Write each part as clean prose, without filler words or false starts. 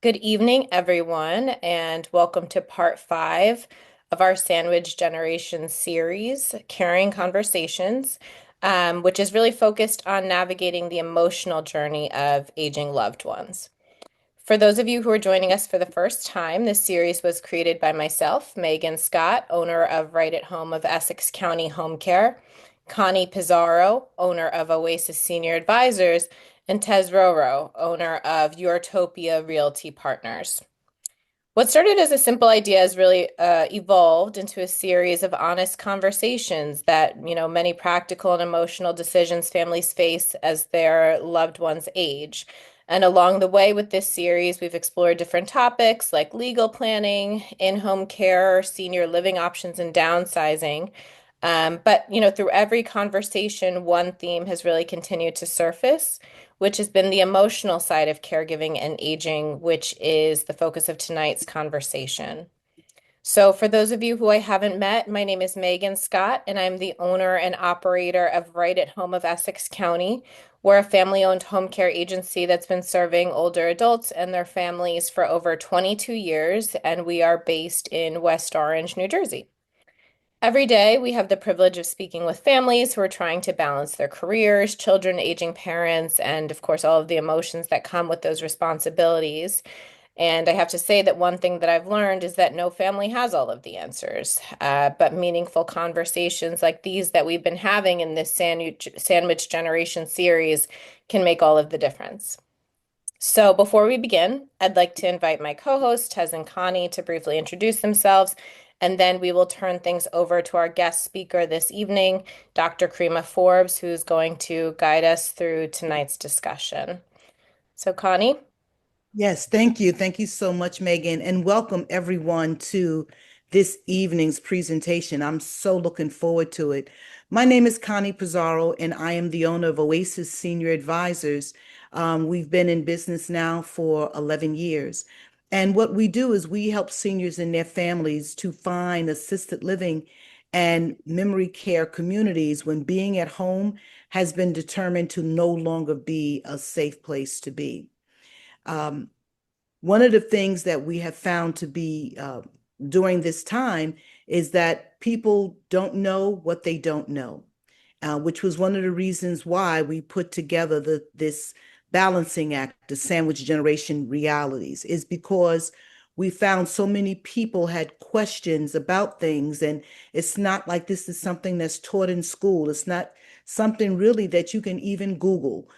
Good evening, everyone, and welcome to part 5 of our Sandwich Generation series, Caring Conversations, which is really focused on navigating the emotional journey of aging loved ones. For those of you who are joining us for the first time, this series was created by myself, Megan Scott, owner of Home of Essex County Home Care, Connie Pizarro, owner of Oasis Senior Advisors, and Tez Roro, owner of Yourtopia Realty Partners. What started as a simple idea has really evolved into a series of honest conversations that, many practical and emotional decisions families face as their loved ones age. And along the way with this series, we've explored different topics like legal planning, in-home care, senior living options, and downsizing. But through every conversation, one theme has really continued to surface, which has been the emotional side of caregiving and aging, which is the focus of tonight's conversation. So, for those of you who I haven't met, my name is Megan Scott, and I'm the owner and operator of Home of Essex County. We're a family-owned home care agency that's been serving older adults and their families for over 22 years, and we are based in West Orange, New Jersey. Every day, we have the privilege of speaking with families who are trying to balance their careers, children, aging parents, and of course, all of the emotions that come with those responsibilities. And I have to say that one thing that I've learned is that no family has all of the answers, but meaningful conversations like these that we've been having in this Sandwich Generation series can make all of the difference. So before we begin, I'd like to invite my co-hosts, Tez and Connie, to briefly introduce themselves, and then we will turn things over to our guest speaker this evening, Dr. Karima Forbes, who's going to guide us through tonight's discussion. So Connie? Yes, thank you. Thank you so much, Megan, and welcome everyone to this evening's presentation. I'm so looking forward to it. My name is Connie Pizarro, and I am the owner of Oasis Senior Advisors. We've been in business now for 11 years. And what we do is we help seniors and their families to find assisted living and memory care communities when being at home has been determined to no longer be a safe place to be. Um, One of the things that we have found to be during this time is that people don't know what they don't know, which was one of the reasons why we put together this balancing act, the Sandwich Generation Realities, is because we found so many people had questions about things. And it's not like this is something that's taught in school. It's not something really that you can even Google.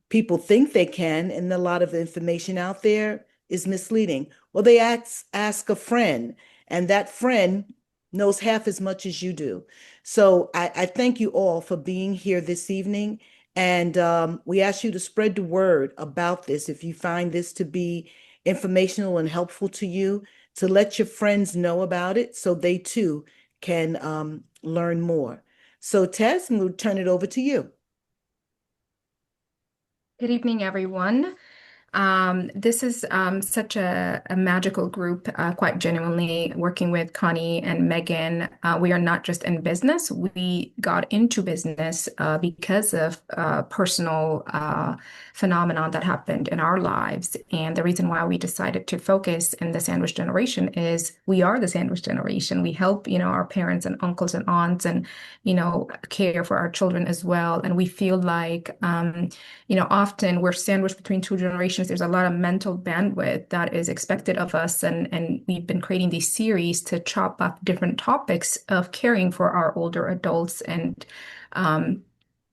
People think they can, and a lot of the information out there is misleading. Well, they ask a friend, and that friend knows half as much as you do. So I thank you all for being here this evening. And we ask you to spread the word about this if you find this to be informational and helpful to you, to let your friends know about it so they too can learn more. So, Tess, I'm going to turn it over to you. Good evening, everyone. This is such a magical group, quite genuinely working with Connie and Megan. We are not just in business. We got into business because of personal phenomenon that happened in our lives. And the reason why we decided to focus in the sandwich generation is we are the sandwich generation. We help, our parents and uncles and aunts and, care for our children as well. And we feel like, often we're sandwiched between two generations. There's a lot of mental bandwidth that is expected of us. And we've been creating these series to chop up different topics of caring for our older adults. And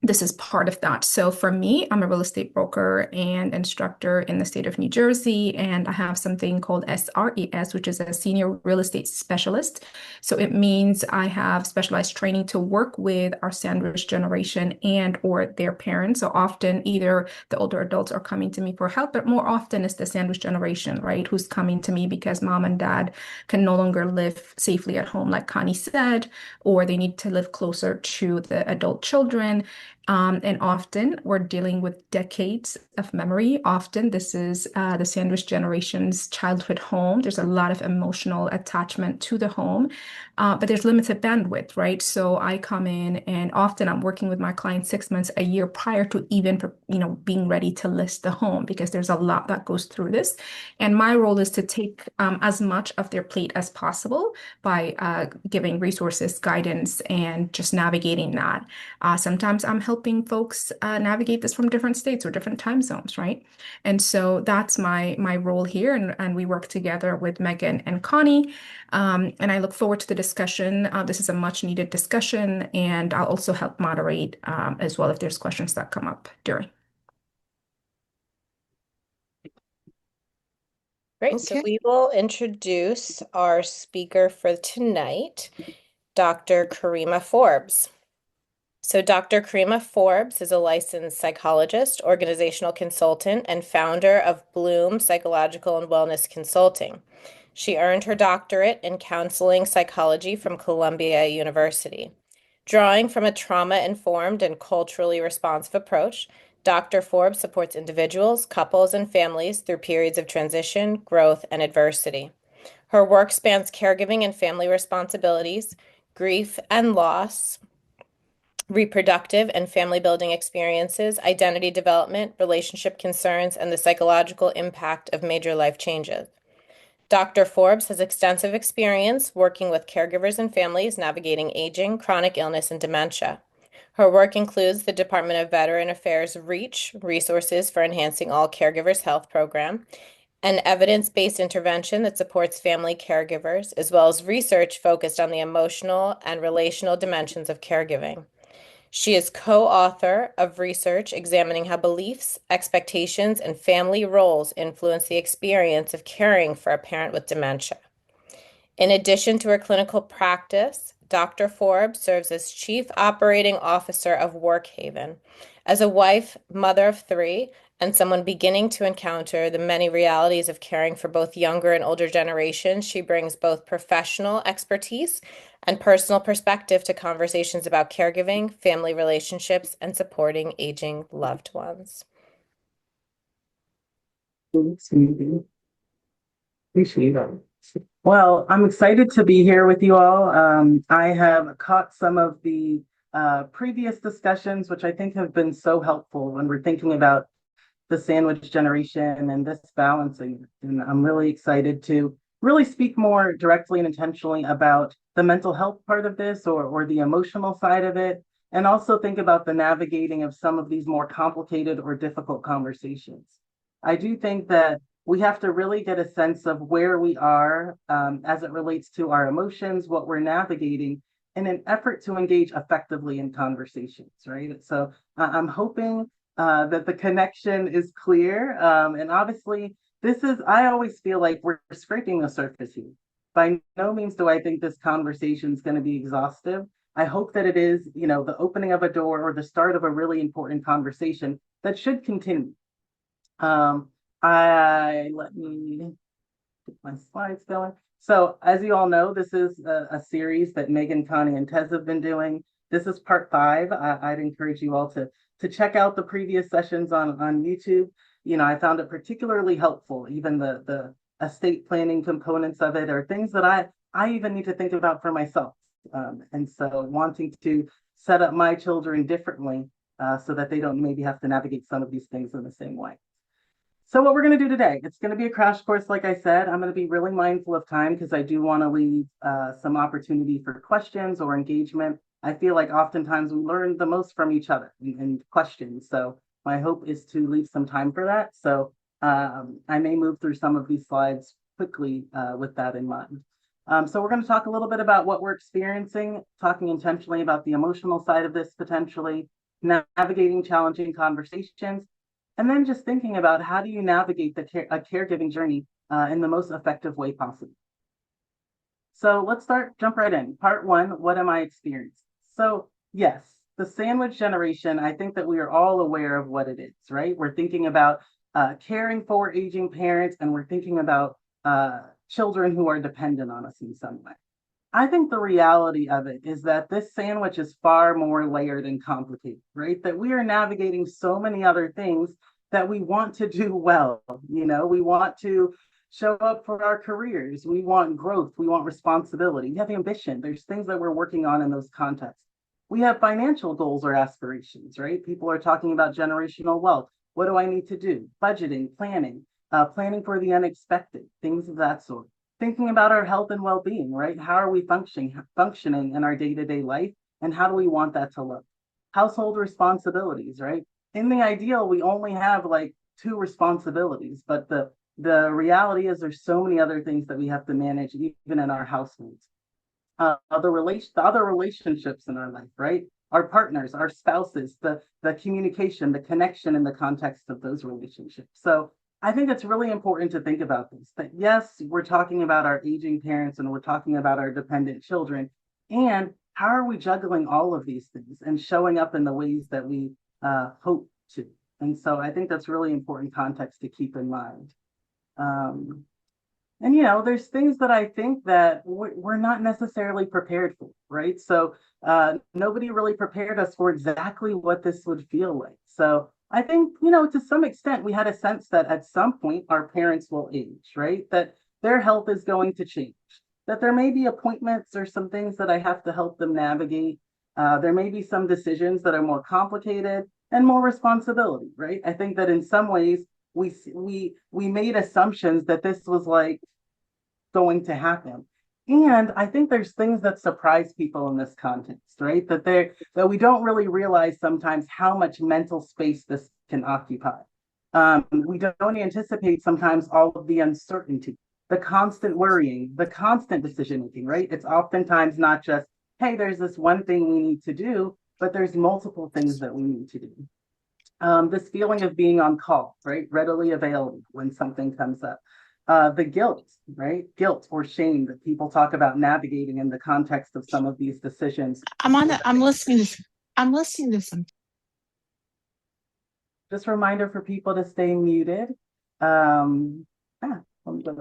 this is part of that. So for me, I'm a real estate broker and instructor in the state of New Jersey, and I have something called SRES, which is a senior real estate specialist. So it means I have specialized training to work with our sandwich generation and or their parents. So often either the older adults are coming to me for help, but more often it's the sandwich generation, right? Who's coming to me because mom and dad can no longer live safely at home, like Connie said, or they need to live closer to the adult children. And often we're dealing with decades of memory. Often this is the sandwich generation's childhood home. There's a lot of emotional attachment to the home, but there's limited bandwidth, right? So I come in and often I'm working with my clients 6 months, a year prior to even, being ready to list the home because there's a lot that goes through this. And my role is to take as much of their plate as possible by giving resources, guidance, and just navigating that. Sometimes I'm helping folks navigate this from different states or different time zones, right? And so that's my role here, and we work together with Megan and Connie. And I look forward to the discussion. This is a much needed discussion, and I'll also help moderate as well if there's questions that come up during. Great. So Okay. we will introduce our speaker for tonight, Dr. Karima Forbes. So Dr. Karima Forbes is a licensed psychologist, organizational consultant, and founder of Bloom Psychological and Wellness Consulting. She earned her doctorate in counseling psychology from Columbia University. Drawing from a trauma-informed and culturally responsive approach, Dr. Forbes supports individuals, couples, and families through periods of transition, growth, and adversity. Her work spans caregiving and family responsibilities, grief and loss, reproductive and family building experiences, identity development, relationship concerns, and the psychological impact of major life changes. Dr. Forbes has extensive experience working with caregivers and families navigating aging, chronic illness, and dementia. Her work includes the Department of Veteran Affairs REACH, Resources for Enhancing All Caregivers Health Program, an evidence-based intervention that supports family caregivers, as well as research focused on the emotional and relational dimensions of caregiving. She is co-author of research examining how beliefs, expectations, and family roles influence the experience of caring for a parent with dementia. In addition to her clinical practice, Dr. Forbes serves as Chief Operating Officer of Workhaven. As a wife, mother of three, and someone beginning to encounter the many realities of caring for both younger and older generations, she brings both professional expertise and personal perspective to conversations about caregiving, family relationships, and supporting aging loved ones. Appreciate it. Well, I'm excited to be here with you all. I have caught some of the previous discussions, which I think have been so helpful when we're thinking about the sandwich generation and this balancing. And I'm really excited to really speak more directly and intentionally about the mental health part of this or the emotional side of it, and also think about the navigating of some of these more complicated or difficult conversations. I do think that we have to really get a sense of where we are as it relates to our emotions, what we're navigating, in an effort to engage effectively in conversations, right? So I'm hoping that the connection is clear. And obviously, I always feel like we're scraping the surface here. By no means do I think this conversation is going to be exhaustive. I hope that it is, the opening of a door or the start of a really important conversation that should continue. Let me get my slides going. So as you all know, this is a series that Megan, Connie, and Tez have been doing. This is part 5. I'd encourage you all to check out the previous sessions on YouTube. I found it particularly helpful. Even the estate planning components of it are things that I even need to think about for myself. And so wanting to set up my children differently so that they don't maybe have to navigate some of these things in the same way. So what we're going to do today, it's going to be a crash course, like I said. I'm going to be really mindful of time because I do want to leave some opportunity for questions or engagement. I feel like oftentimes we learn the most from each other in questions. So my hope is to leave some time for that. So I may move through some of these slides quickly with that in mind. So we're going to talk a little bit about what we're experiencing, talking intentionally about the emotional side of this potentially, navigating challenging conversations, and then just thinking about how do you navigate a caregiving journey in the most effective way possible. So let's jump right in. Part 1, what am I experiencing? So yes, the sandwich generation, I think that we are all aware of what it is, right? We're thinking about caring for aging parents, and we're thinking about children who are dependent on us in some way. I think the reality of it is that this sandwich is far more layered and complicated, right? That we are navigating so many other things that we want to do well. We want to show up for our careers. We want growth. We want responsibility. We have ambition. There's things that we're working on in those contexts. We have financial goals or aspirations, right? People are talking about generational wealth. What do I need to do? Budgeting, planning for the unexpected, things of that sort. Thinking about our health and well-being, right? How are we functioning in our day-to-day life, and how do we want that to look? Household responsibilities, right? In the ideal, we only have like two responsibilities, but the reality is there's so many other things that we have to manage even in our households. The other relationships in our life, right? Our partners, our spouses, the communication, the connection in the context of those relationships. So I think it's really important to think about this, that yes, we're talking about our aging parents and we're talking about our dependent children. And how are we juggling all of these things and showing up in the ways that we hope to? And so I think that's really important context to keep in mind. And there's things that I think that we're not necessarily prepared for, right? So nobody really prepared us for exactly what this would feel like. So I think, to some extent, we had a sense that at some point our parents will age, right? That their health is going to change, that there may be appointments or some things that I have to help them navigate. There may be some decisions that are more complicated and more responsibility, right? I think that in some ways we made assumptions that this was like going to happen. And I think there's things that surprise people in this context, right? That we don't really realize sometimes how much mental space this can occupy. We don't anticipate sometimes all of the uncertainty, the constant worrying, the constant decision making, right? It's oftentimes not just, hey, there's this one thing we need to do, but there's multiple things that we need to do. This feeling of being on call, right? Readily available when something comes up. The guilt, right? Guilt or shame that people talk about navigating in the context of some of these decisions. I'm listening to some. Just a reminder for people to stay muted. Let me go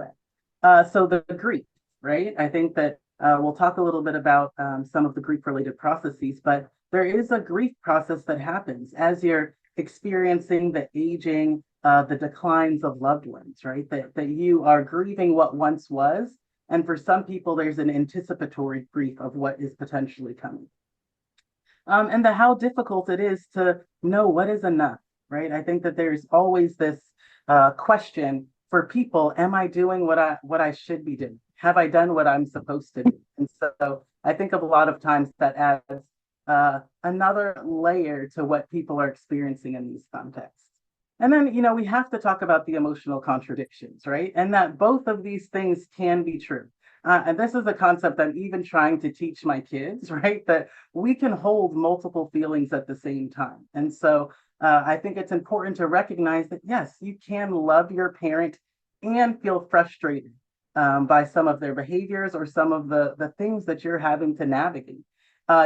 back. So the grief, right? I think that we'll talk a little bit about some of the grief-related processes, but there is a grief process that happens as you're experiencing the aging, the declines of loved ones, right? That you are grieving what once was. And for some people, there's an anticipatory grief of what is potentially coming. And how difficult it is to know what is enough, right? I think that there's always this question for people, am I doing what I should be doing? Have I done what I'm supposed to do? And so I think of a lot of times that adds another layer to what people are experiencing in these contexts. And then, we have to talk about the emotional contradictions, right? And that both of these things can be true. And this is a concept I'm even trying to teach my kids, right? That we can hold multiple feelings at the same time. And so I think it's important to recognize that, yes, you can love your parent and feel frustrated by some of their behaviors or some of the things that you're having to navigate.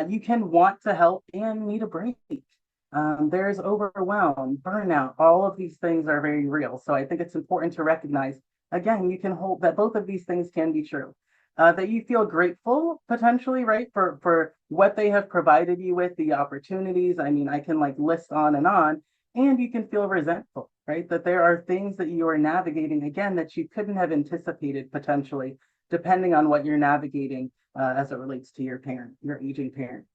You can want to help and need a break. There's overwhelm, burnout, all of these things are very real. So I think it's important to recognize, again, you can hold that both of these things can be true. That you feel grateful potentially, right, for what they have provided you with, the opportunities. I mean, I can like list on, and you can feel resentful, right? That there are things that you are navigating, again, that you couldn't have anticipated potentially, depending on what you're navigating as it relates to your parent, your aging parent.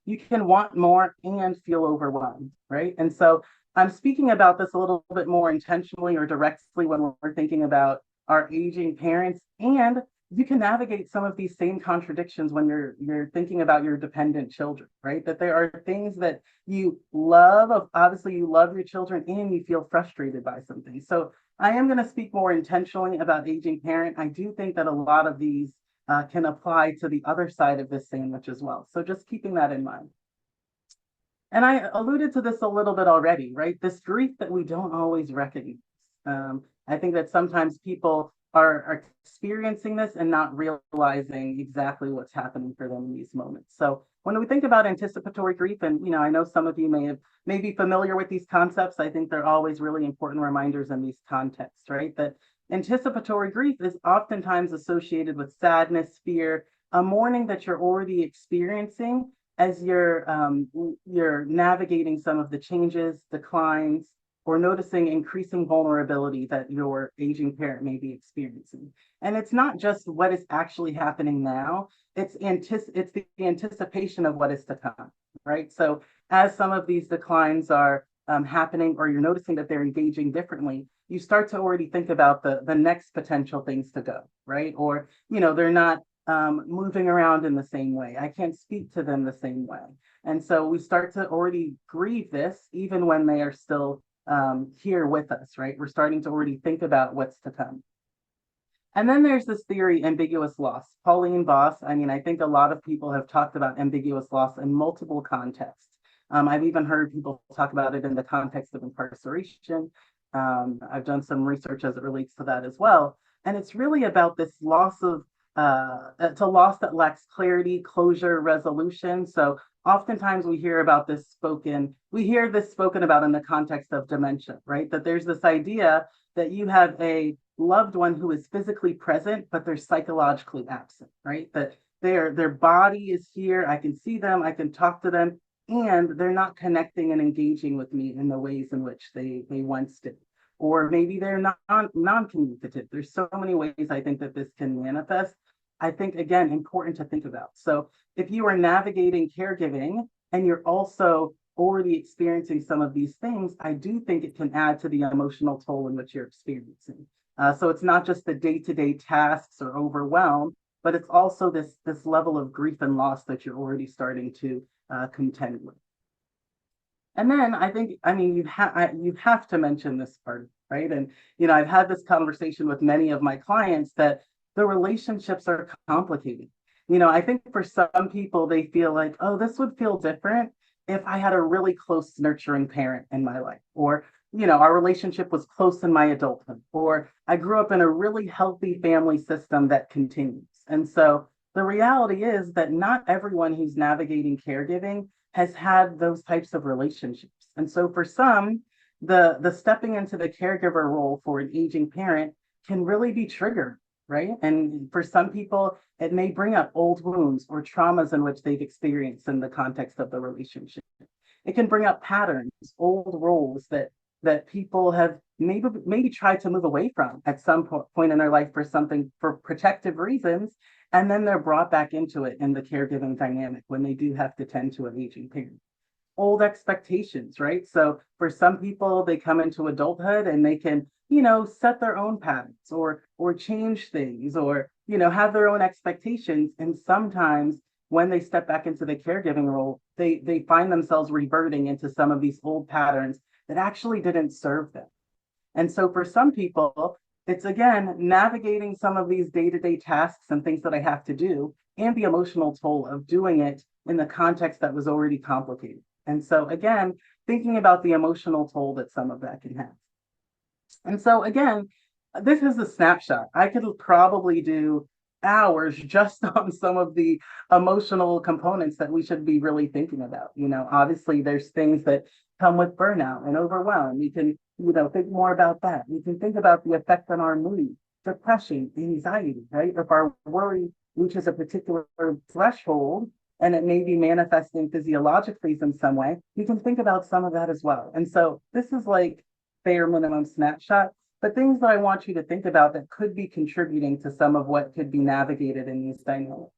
You can want more and feel overwhelmed, right? And so I'm speaking about this a little bit more intentionally or directly when we're thinking about our aging parents, and you can navigate some of these same contradictions when you're thinking about your dependent children, right? That there are things that you love, obviously you love your children and you feel frustrated by something. So I am going to speak more intentionally about aging parent. I do think that a lot of these can apply to the other side of this sandwich as well. So just keeping that in mind. And I alluded to this a little bit already, right? This grief that we don't always recognize. I think that sometimes people are experiencing this and not realizing exactly what's happening for them in these moments. So when we think about anticipatory grief, and I know some of you may be familiar with these concepts, I think they're always really important reminders in these contexts, right? That Anticipatory grief is oftentimes associated with sadness, fear, a mourning that you're already experiencing as you're navigating some of the changes, declines, or noticing increasing vulnerability that your aging parent may be experiencing. And it's not just what is actually happening now, it's the anticipation of what is to come, right? So as some of these declines are happening, or you're noticing that they're engaging differently, you start to already think about the next potential things to go, right? Or, they're not moving around in the same way. I can't speak to them the same way. And so we start to already grieve this even when they are still here with us, right? We're starting to already think about what's to come. And then there's this theory, ambiguous loss. Pauline Voss, I think a lot of people have talked about ambiguous loss in multiple contexts. I've even heard people talk about it in the context of incarceration. I've done some research as it relates to that as well. And it's really about this loss of, it's a loss that lacks clarity, closure, resolution. So oftentimes we hear this spoken about in the context of dementia, right? That there's this idea that you have a loved one who is physically present, but they're psychologically absent, right? That their body is here, I can see them, I can talk to them, and they're not connecting and engaging with me in the ways in which they once did. Or maybe they're non-communicative. There's so many ways I think that this can manifest. I think, again, important to think about. So if you are navigating caregiving and you're also already experiencing some of these things, I do think it can add to the emotional toll in which you're experiencing. So it's not just the day-to-day tasks or overwhelm, but it's also this level of grief and loss that you're already starting to contend with. And then I think, you have to mention this part, right? And, I've had this conversation with many of my clients that the relationships are complicated. I think for some people, they feel like, oh, this would feel different if I had a really close, nurturing parent in my life, or, our relationship was close in my adulthood, or I grew up in a really healthy family system that continues. And so the reality is that not everyone who's navigating caregiving has had those types of relationships. And so for some, the stepping into the caregiver role for an aging parent can really be triggered, right? And for some people, it may bring up old wounds or traumas in which they've experienced in the context of the relationship. It can bring up patterns, old roles that people have maybe tried to move away from at some point in their life for protective reasons, and then they're brought back into it in the caregiving dynamic when they do have to tend to an aging parent. Old expectations, right? So for some people, they come into adulthood and they can, set their own patterns or change things, or, have their own expectations. And sometimes when they step back into the caregiving role, they find themselves reverting into some of these old patterns that actually didn't serve them. And so for some people, it's again navigating some of these day-to-day tasks and things that I have to do, and the emotional toll of doing it in the context that was already complicated. And so again, thinking about the emotional toll that some of that can have. And so again, this is a snapshot. I could probably do hours just on some of the emotional components that we should be really thinking about. Obviously there's things that come with burnout and overwhelm. We can, think more about that. We can think about the effect on our mood, depression, anxiety, right? If our worry reaches a particular threshold and it may be manifesting physiologically in some way, we can think about some of that as well. And so this is like bare minimum snapshot, but things that I want you to think about that could be contributing to some of what could be navigated in these dynamics.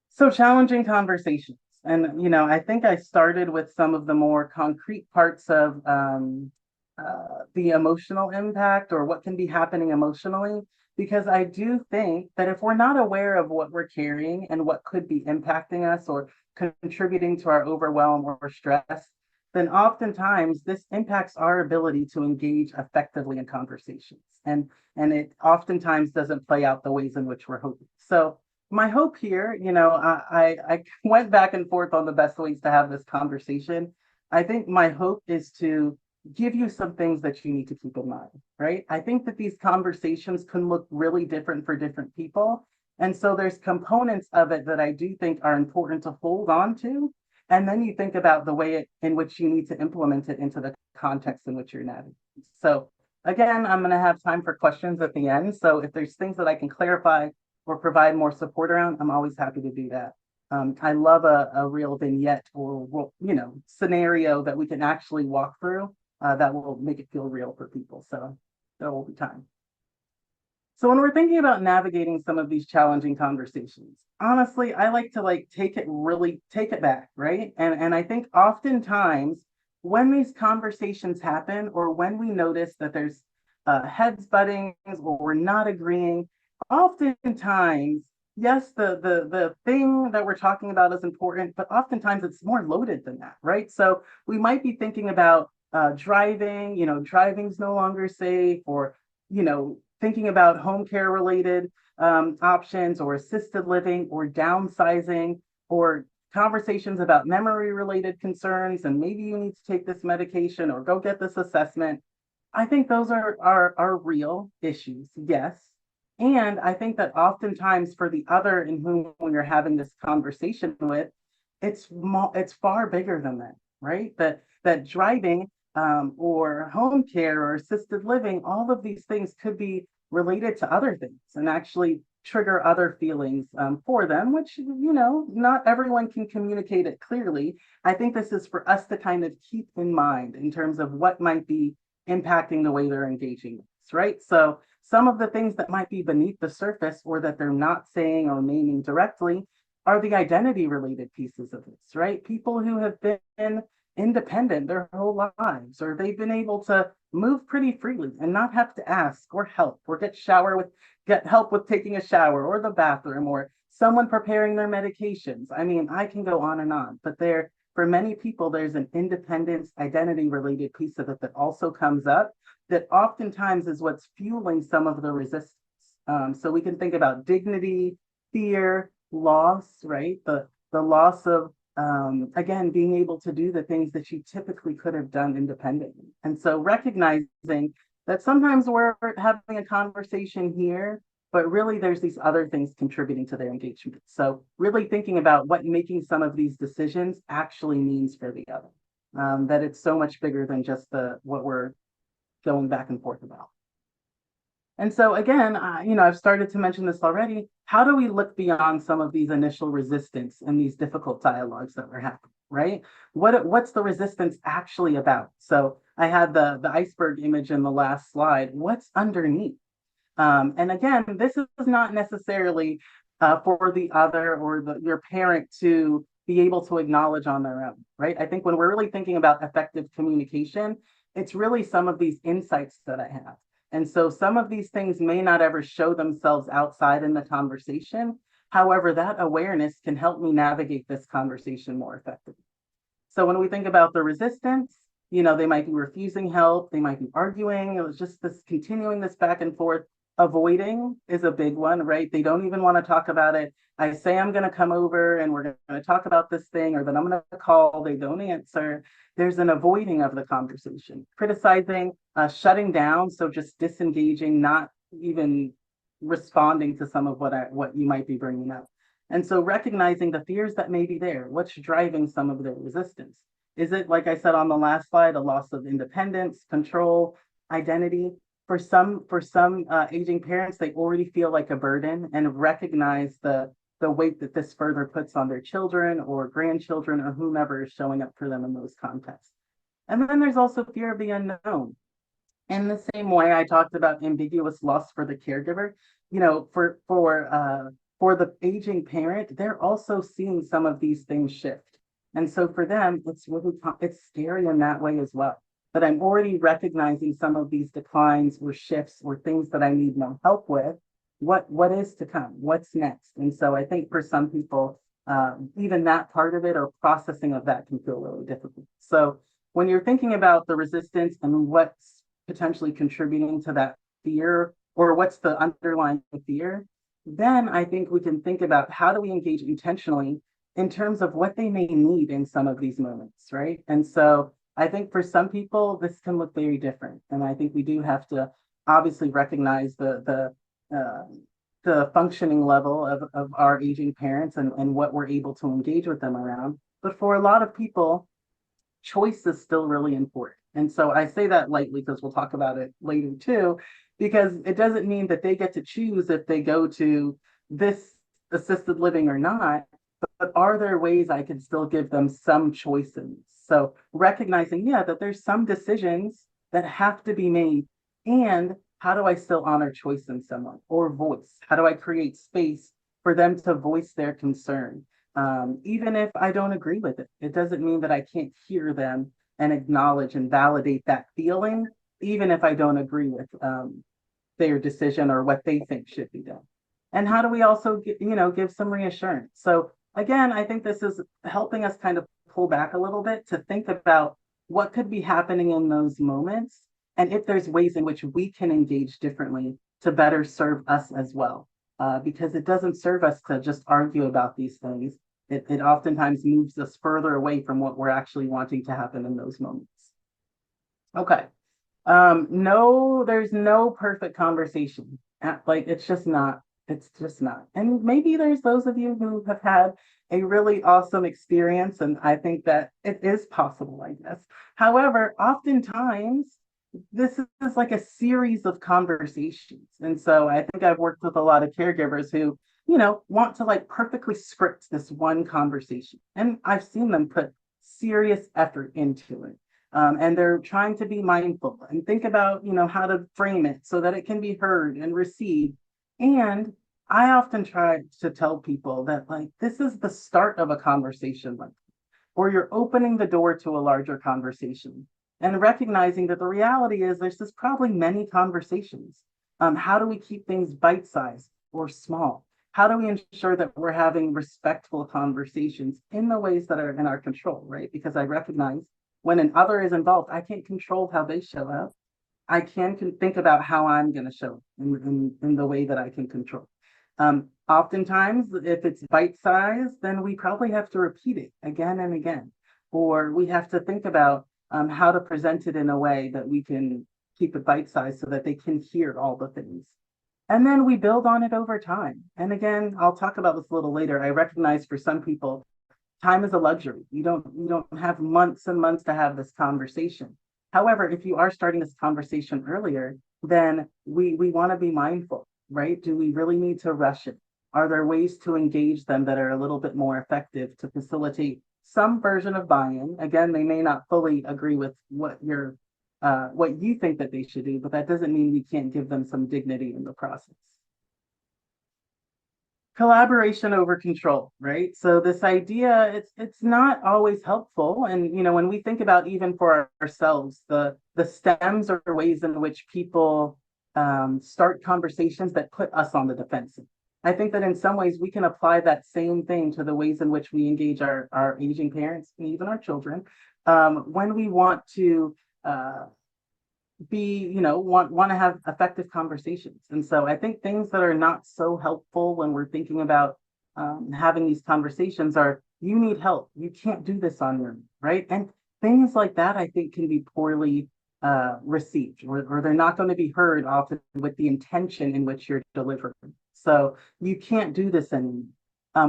So challenging conversations. And, I think I started with some of the more concrete parts of the emotional impact or what can be happening emotionally, because I do think that if we're not aware of what we're carrying and what could be impacting us or contributing to our overwhelm or stress, then oftentimes this impacts our ability to engage effectively in conversations. And it oftentimes doesn't play out the ways in which we're hoping. So my hope here, I went back and forth on the best ways to have this conversation. I think my hope is to give you some things that you need to keep in mind, right? I think that these conversations can look really different for different people. And so there's components of it that I do think are important to hold on to. And then you think about the way in which you need to implement it into the context in which you're navigating. So again, I'm going to have time for questions at the end. So if there's things that I can clarify or provide more support around, I'm always happy to do that. I love a real vignette or, scenario that we can actually walk through that will make it feel real for people. So there will be time. So when we're thinking about navigating some of these challenging conversations, honestly, I like to take it back, right? And I think oftentimes when these conversations happen or when we notice that there's heads butting or we're not agreeing, oftentimes, yes, the thing that we're talking about is important, but oftentimes it's more loaded than that, right? So we might be thinking about driving, driving's no longer safe, or thinking about home care related options or assisted living or downsizing or conversations about memory related concerns, and maybe you need to take this medication or go get this assessment. I think those are real issues, yes. And I think that oftentimes for the other in whom you're having this conversation with, it's far bigger than that, right? That driving or home care or assisted living, all of these things could be related to other things and actually trigger other feelings for them, which, not everyone can communicate it clearly. I think this is for us to kind of keep in mind in terms of what might be impacting the way they're engaging with us, right? So some of the things that might be beneath the surface or that they're not saying or naming directly are the identity related pieces of this, right? People who have been independent their whole lives, or they've been able to move pretty freely and not have to ask or help or get help with taking a shower or the bathroom, or someone preparing their medications. I mean, I can go on, but for many people, there's an independence identity related piece of it that also comes up that oftentimes is what's fueling some of the resistance. So we can think about dignity, fear, loss, right? The loss of again, being able to do the things that you typically could have done independently. And so recognizing that sometimes we're having a conversation here, but really there's these other things contributing to their engagement. So really thinking about what making some of these decisions actually means for the other, that it's so much bigger than just what we're going back and forth about. And so again, I've started to mention this already. How do we look beyond some of these initial resistance and these difficult dialogues that were happening, right? What's the resistance actually about? So I had the iceberg image in the last slide. What's underneath? And again, this is not necessarily for the other or your parent to be able to acknowledge on their own, right? I think when we're really thinking about effective communication, it's really some of these insights that I have. And so some of these things may not ever show themselves outside in the conversation. However, that awareness can help me navigate this conversation more effectively. So when we think about the resistance, they might be refusing help, they might be arguing. It was just this continuing this back and forth. Avoiding is a big one, right? They don't even want to talk about it. I say I'm going to come over and we're going to talk about this thing, or that I'm going to call, they don't answer. There's an avoiding of the conversation, criticizing, shutting down, so just disengaging, not even responding to some of what you might be bringing up. And so recognizing the fears that may be there, what's driving some of their resistance? Is it, like I said on the last slide, a loss of independence, control, identity? For some aging parents, they already feel like a burden and recognize the weight that this further puts on their children or grandchildren or whomever is showing up for them in those contexts. And then there's also fear of the unknown. In the same way I talked about ambiguous loss for the caregiver, for the aging parent, they're also seeing some of these things shift. And so for them, it's scary in that way as well. But I'm already recognizing some of these declines or shifts or things that I need more help with. What is to come? What's next? And so I think for some people, even that part of it or processing of that can feel really difficult. So when you're thinking about the resistance and what's potentially contributing to that fear, or what's the underlying fear, then I think we can think about how do we engage intentionally in terms of what they may need in some of these moments, right? And so I think for some people, this can look very different. And I think we do have to obviously recognize the functioning level of our aging parents and what we're able to engage with them around. But for a lot of people, choice is still really important. And so I say that lightly because we'll talk about it later too, because it doesn't mean that they get to choose if they go to this assisted living or not, but are there ways I can still give them some choices? So recognizing, yeah, that there's some decisions that have to be made. And how do I still honor choice in someone or voice? How do I create space for them to voice their concern? Even if I don't agree with it, it doesn't mean that I can't hear them and acknowledge and validate that feeling, even if I don't agree with their decision or what they think should be done. And how do we also give some reassurance? So again, I think this is helping us kind of pull back a little bit to think about what could be happening in those moments and if there's ways in which we can engage differently to better serve us as well. Because it doesn't serve us to just argue about these things. It oftentimes moves us further away from what we're actually wanting to happen in those moments. Okay. No, there's no perfect conversation. Like it's just not. It's just not. And maybe there's those of you who have had a really awesome experience, and I think that it is possible, I guess. However, oftentimes this is like a series of conversations. And so I think I've worked with a lot of caregivers who, want to like perfectly script this one conversation. And I've seen them put serious effort into it. And they're trying to be mindful and think about, how to frame it so that it can be heard and received. And I often try to tell people that like this is the start of a conversation, like, or you're opening the door to a larger conversation and recognizing that the reality is there's just probably many conversations. How do we keep things bite-sized or small? How do we ensure that we're having respectful conversations in the ways that are in our control, right? Because I recognize when an other is involved, I can't control how they show up. I can think about how I'm going to show in the way that I can control. Oftentimes, if it's bite-sized, then we probably have to repeat it again and again, or we have to think about how to present it in a way that we can keep it bite-sized so that they can hear all the things. And then we build on it over time. And again, I'll talk about this a little later. I recognize for some people, time is a luxury. You don't have months and months to have this conversation. However, if you are starting this conversation earlier, then we want to be mindful, right? Do we really need to rush it? Are there ways to engage them that are a little bit more effective to facilitate some version of buy-in? Again, they may not fully agree with what you think that they should do, but that doesn't mean we can't give them some dignity in the process. Collaboration over control, right? So this idea, it's not always helpful. And when we think about even for ourselves, the stems or ways in which people start conversations that put us on the defensive. I think that in some ways we can apply that same thing to the ways in which we engage our aging parents and even our children when we want to want to have effective conversations. And so I think things that are not so helpful when we're thinking about having these conversations are, you need help, you can't do this on your own, right? And things like that I think can be poorly received, or they're not going to be heard often with the intention in which you're delivering. So you can't do this anymore.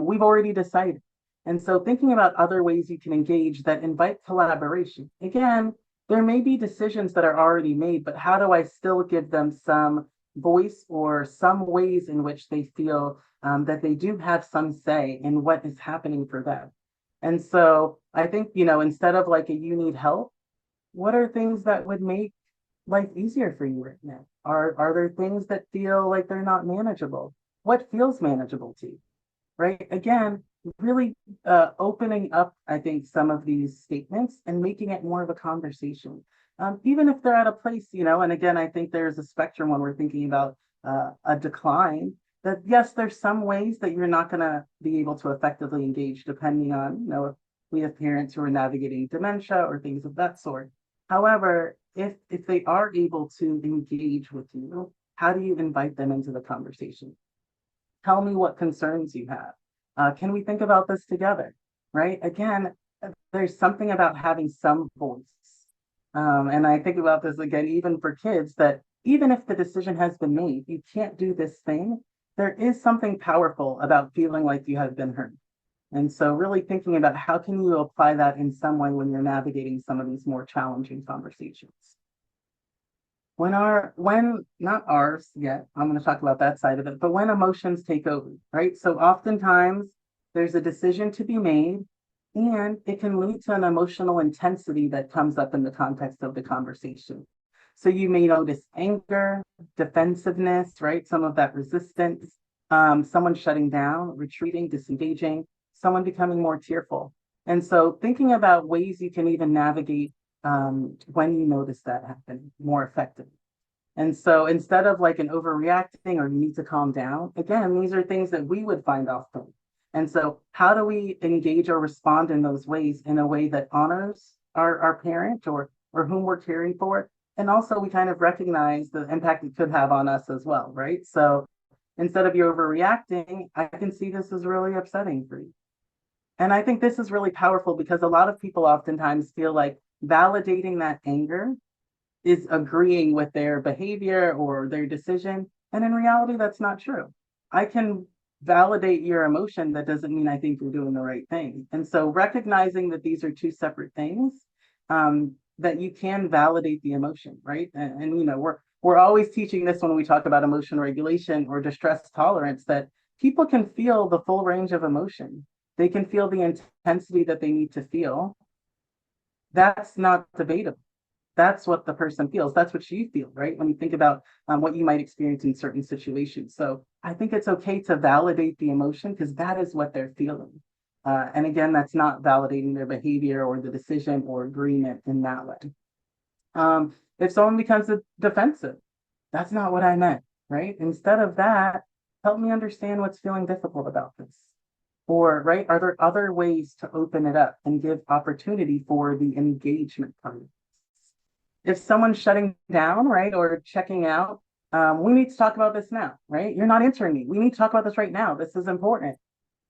We've already decided. And so thinking about other ways you can engage that invite collaboration. Again, there may be decisions that are already made, but how do I still give them some voice or some ways in which they feel that they do have some say in what is happening for them? And so I think, instead of like you need help, what are things that would make life easier for you right now? Are there things that feel like they're not manageable? What feels manageable to you? Right? Again, really opening up, I think, some of these statements and making it more of a conversation. Even if they're at a place, and again, I think there's a spectrum when we're thinking about a decline, that yes, there's some ways that you're not going to be able to effectively engage depending on, if we have parents who are navigating dementia or things of that sort. However, if they are able to engage with you, how do you invite them into the conversation? Tell me what concerns you have. Can we think about this together? Right? Again, there's something about having some voice. And I think about this again, even for kids, that even if the decision has been made, you can't do this thing. There is something powerful about feeling like you have been heard. And so really thinking about how can you apply that in some way when you're navigating some of these more challenging conversations. When not ours yet, I'm going to talk about that side of it, but when emotions take over, right? So oftentimes there's a decision to be made, and it can lead to an emotional intensity that comes up in the context of the conversation. So you may notice anger, defensiveness, right? Some of that resistance, someone shutting down, retreating, disengaging, someone becoming more tearful. And so thinking about ways you can even navigate when you notice that happen more effectively. And so instead of like an overreacting or you need to calm down, again, these are things that we would find often. And so how do we engage or respond in those ways in a way that honors our parent or whom we're caring for? And also we kind of recognize the impact it could have on us as well, right? So instead of you overreacting, I can see this is really upsetting for you. And I think this is really powerful because a lot of people oftentimes feel like validating that anger is agreeing with their behavior or their decision. And in reality, that's not true. I can validate your emotion. That doesn't mean I think you're doing the right thing. And so recognizing that these are two separate things, that you can validate the emotion, right? And you know, we're always teaching this when we talk about emotion regulation or distress tolerance, that people can feel the full range of emotion. They can feel the intensity that they need to feel. That's not debatable. That's what the person feels. That's what you feel, right? When you think about what you might experience in certain situations. So I think it's okay to validate the emotion because that is what they're feeling. And again, that's not validating their behavior or the decision or agreement in that way. If someone becomes defensive, that's not what I meant, right? Instead of that, help me understand what's feeling difficult about this. Or, right, are there other ways to open it up and give opportunity for the engagement part? If someone's shutting down, right, or checking out, we need to talk about this now, right? You're not answering me. We need to talk about this right now. This is important.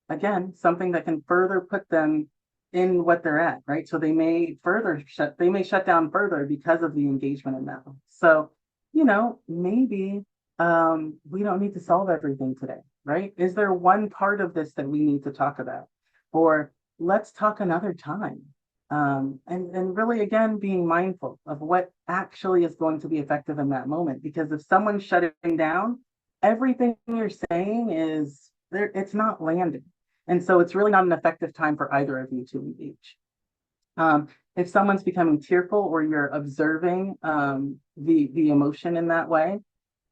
Again, something that can further put them in what they're at, right? So they may shut down further because of the engagement in that. So, you know, maybe we don't need to solve everything today, right? Is there one part of this that we need to talk about? Or let's talk another time. And really, again, being mindful of what actually is going to be effective in that moment. Because if someone's shutting down, everything you're saying is there, it's not landing. And so it's really not an effective time for either of you to engage. If someone's becoming tearful or you're observing the emotion in that way,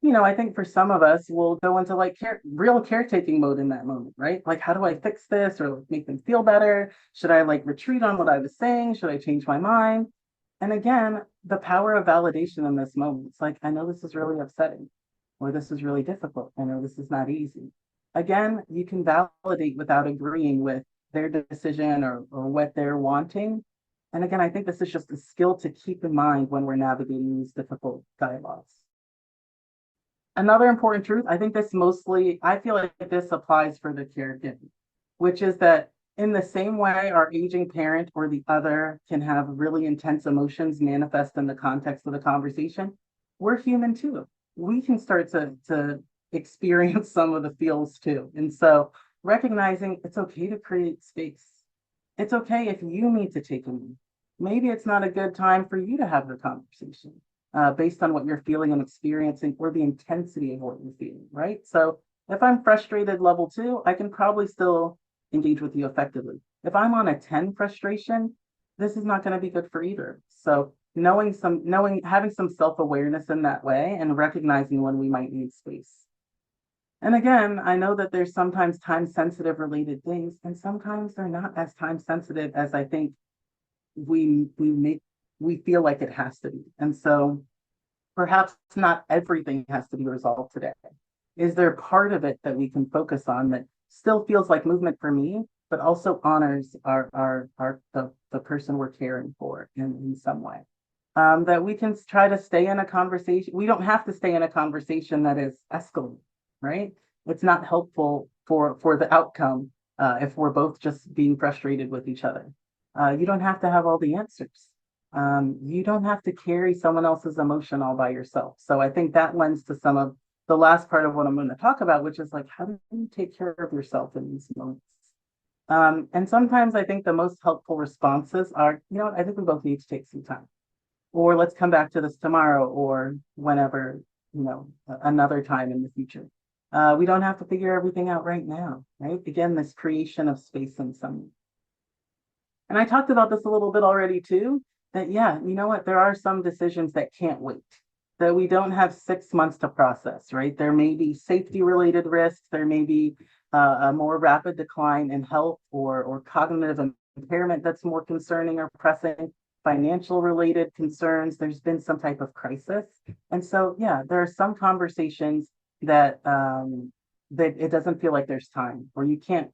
you know, I think for some of us, we'll go into like real caretaking mode in that moment, right? Like, how do I fix this or make them feel better? Should I like retreat on what I was saying? Should I change my mind? And again, the power of validation in this moment. It's like, I know this is really upsetting, or this is really difficult. I know this is not easy. Again, you can validate without agreeing with their decision or what they're wanting. And again, I think this is just a skill to keep in mind when we're navigating these difficult dialogues. Another important truth, I think I feel like this applies for the caregiving, which is that in the same way our aging parent or the other can have really intense emotions manifest in the context of the conversation, we're human too. We can start to experience some of the feels too. And so recognizing it's okay to create space. It's okay if you need to take a minute. Maybe it's not a good time for you to have the conversation. Based on what you're feeling and experiencing or the intensity of what you're feeling, right? So if I'm frustrated level 2, I can probably still engage with you effectively. If I'm on a 10 frustration, this is not going to be good for either. So having some self-awareness in that way and recognizing when we might need space. And again, I know that there's sometimes time-sensitive related things, and sometimes they're not as time-sensitive as I think we feel like it has to be. And so perhaps not everything has to be resolved today. Is there part of it that we can focus on that still feels like movement for me, but also honors the person we're caring for in some way? That we can try to stay in a conversation. We don't have to stay in a conversation that is escalating, right? It's not helpful for the outcome if we're both just being frustrated with each other. You don't have to have all the answers. You don't have to carry someone else's emotion all by yourself. So I think that lends to some of the last part of what I'm going to talk about, which is like, how do you take care of yourself in these moments? And sometimes I think the most helpful responses are, you know what, I think we both need to take some time, or let's come back to this tomorrow, or whenever, another time in the future. We don't have to figure everything out right now, right? Again, this creation of space and some. And I talked about this a little bit already too, that yeah, you know what, there are some decisions that can't wait, that we don't have 6 months to process, right? There may be safety related risks, there may be a more rapid decline in health or cognitive impairment that's more concerning or pressing, financial related concerns, there's been some type of crisis. And so yeah, there are some conversations that that it doesn't feel like there's time, or you can't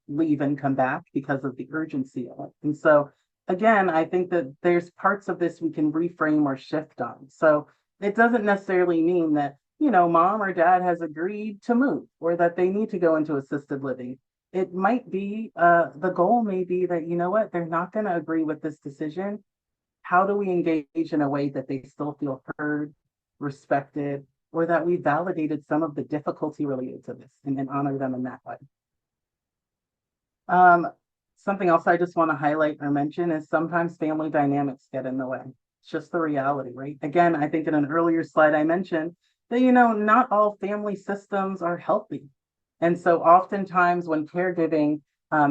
leave and come back because of the urgency of it. And so again, I think that there's parts of this we can reframe or shift on. So it doesn't necessarily mean that, mom or dad has agreed to move or that they need to go into assisted living. It might be, the goal may be that, you know what, they're not going to agree with this decision. How do we engage in a way that they still feel heard, respected, or that we validated some of the difficulty related to this and honor them in that way? Um, Something else I just want to highlight or mention is sometimes family dynamics get in the way. It's just the reality, right? Again, I think in an earlier slide I mentioned that, not all family systems are healthy. And so oftentimes when caregiving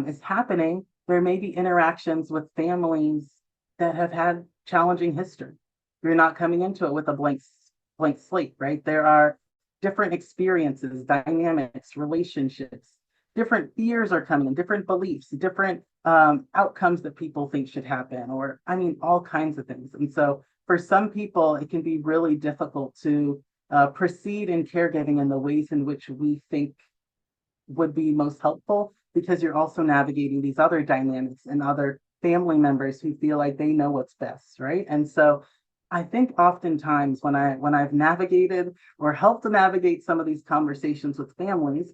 is happening, there may be interactions with families that have had challenging history. You're not coming into it with a blank slate, right? There are different experiences, dynamics, relationships, different fears are coming in, different beliefs, different outcomes that people think should happen, or I mean, all kinds of things. And so for some people, it can be really difficult to proceed in caregiving in the ways in which we think would be most helpful, because you're also navigating these other dynamics and other family members who feel like they know what's best, right? And so I think oftentimes when I've navigated or helped to navigate some of these conversations with families,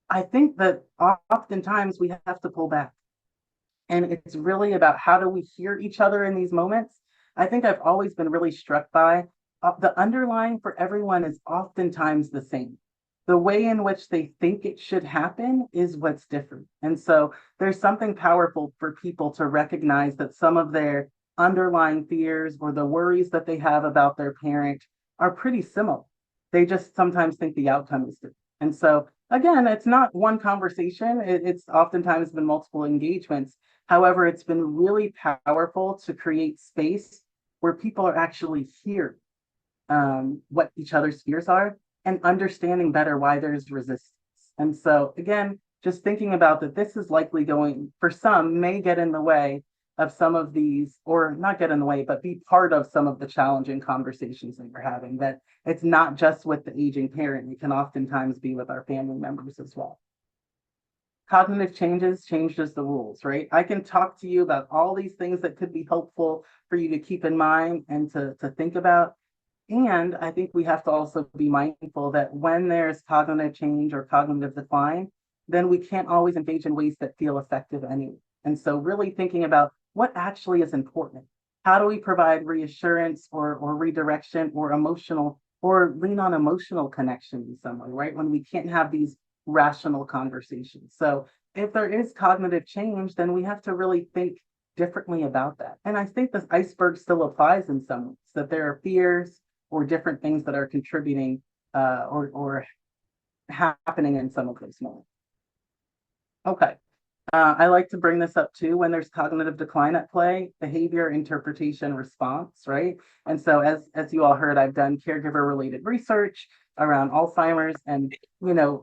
I think that oftentimes we have to pull back. And it's really about how do we hear each other in these moments. I think I've always been really struck by the underlying for everyone is oftentimes the same. The way in which they think it should happen is what's different. And so there's something powerful for people to recognize that some of their underlying fears or the worries that they have about their parent are pretty similar. They just sometimes think the outcome is different. And so again, it's not one conversation. It's oftentimes been multiple engagements. However, it's been really powerful to create space where people are actually hearing what each other's fears are and understanding better why there's resistance. And so again, just thinking about that, this is likely going, for some, may get in the way of some of these, or not get in the way, but be part of some of the challenging conversations that we're having, that it's not just with the aging parent, it can oftentimes be with our family members as well. Cognitive changes the rules, right? I can talk to you about all these things that could be helpful for you to keep in mind and to think about. And I think we have to also be mindful that when there's cognitive change or cognitive decline, then we can't always engage in ways that feel effective anyway. And so really thinking about what actually is important. How do we provide reassurance or redirection or emotional, or lean on emotional connection in some way, right? When we can't have these rational conversations. So if there is cognitive change, then we have to really think differently about that. And I think this iceberg still applies in some ways, that there are fears or different things that are contributing or happening in some of those moments. Okay. I like to bring this up too when there's cognitive decline at play, behavior, interpretation, response, right? And so as you all heard, I've done caregiver related research around Alzheimer's, and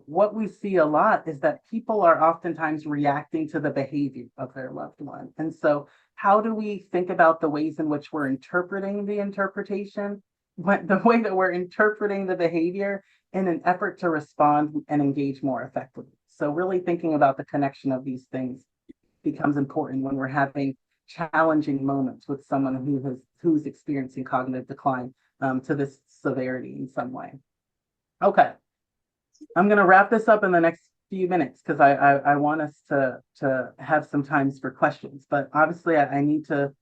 what we see a lot is that people are oftentimes reacting to the behavior of their loved one. And so how do we think about the ways in which we're interpreting the interpretation, the way that we're interpreting the behavior in an effort to respond and engage more effectively? So really thinking about the connection of these things becomes important when we're having challenging moments with someone who's experiencing cognitive decline to this severity in some way. Okay, I'm going to wrap this up in the next few minutes because I want us to have some times for questions, but obviously I need to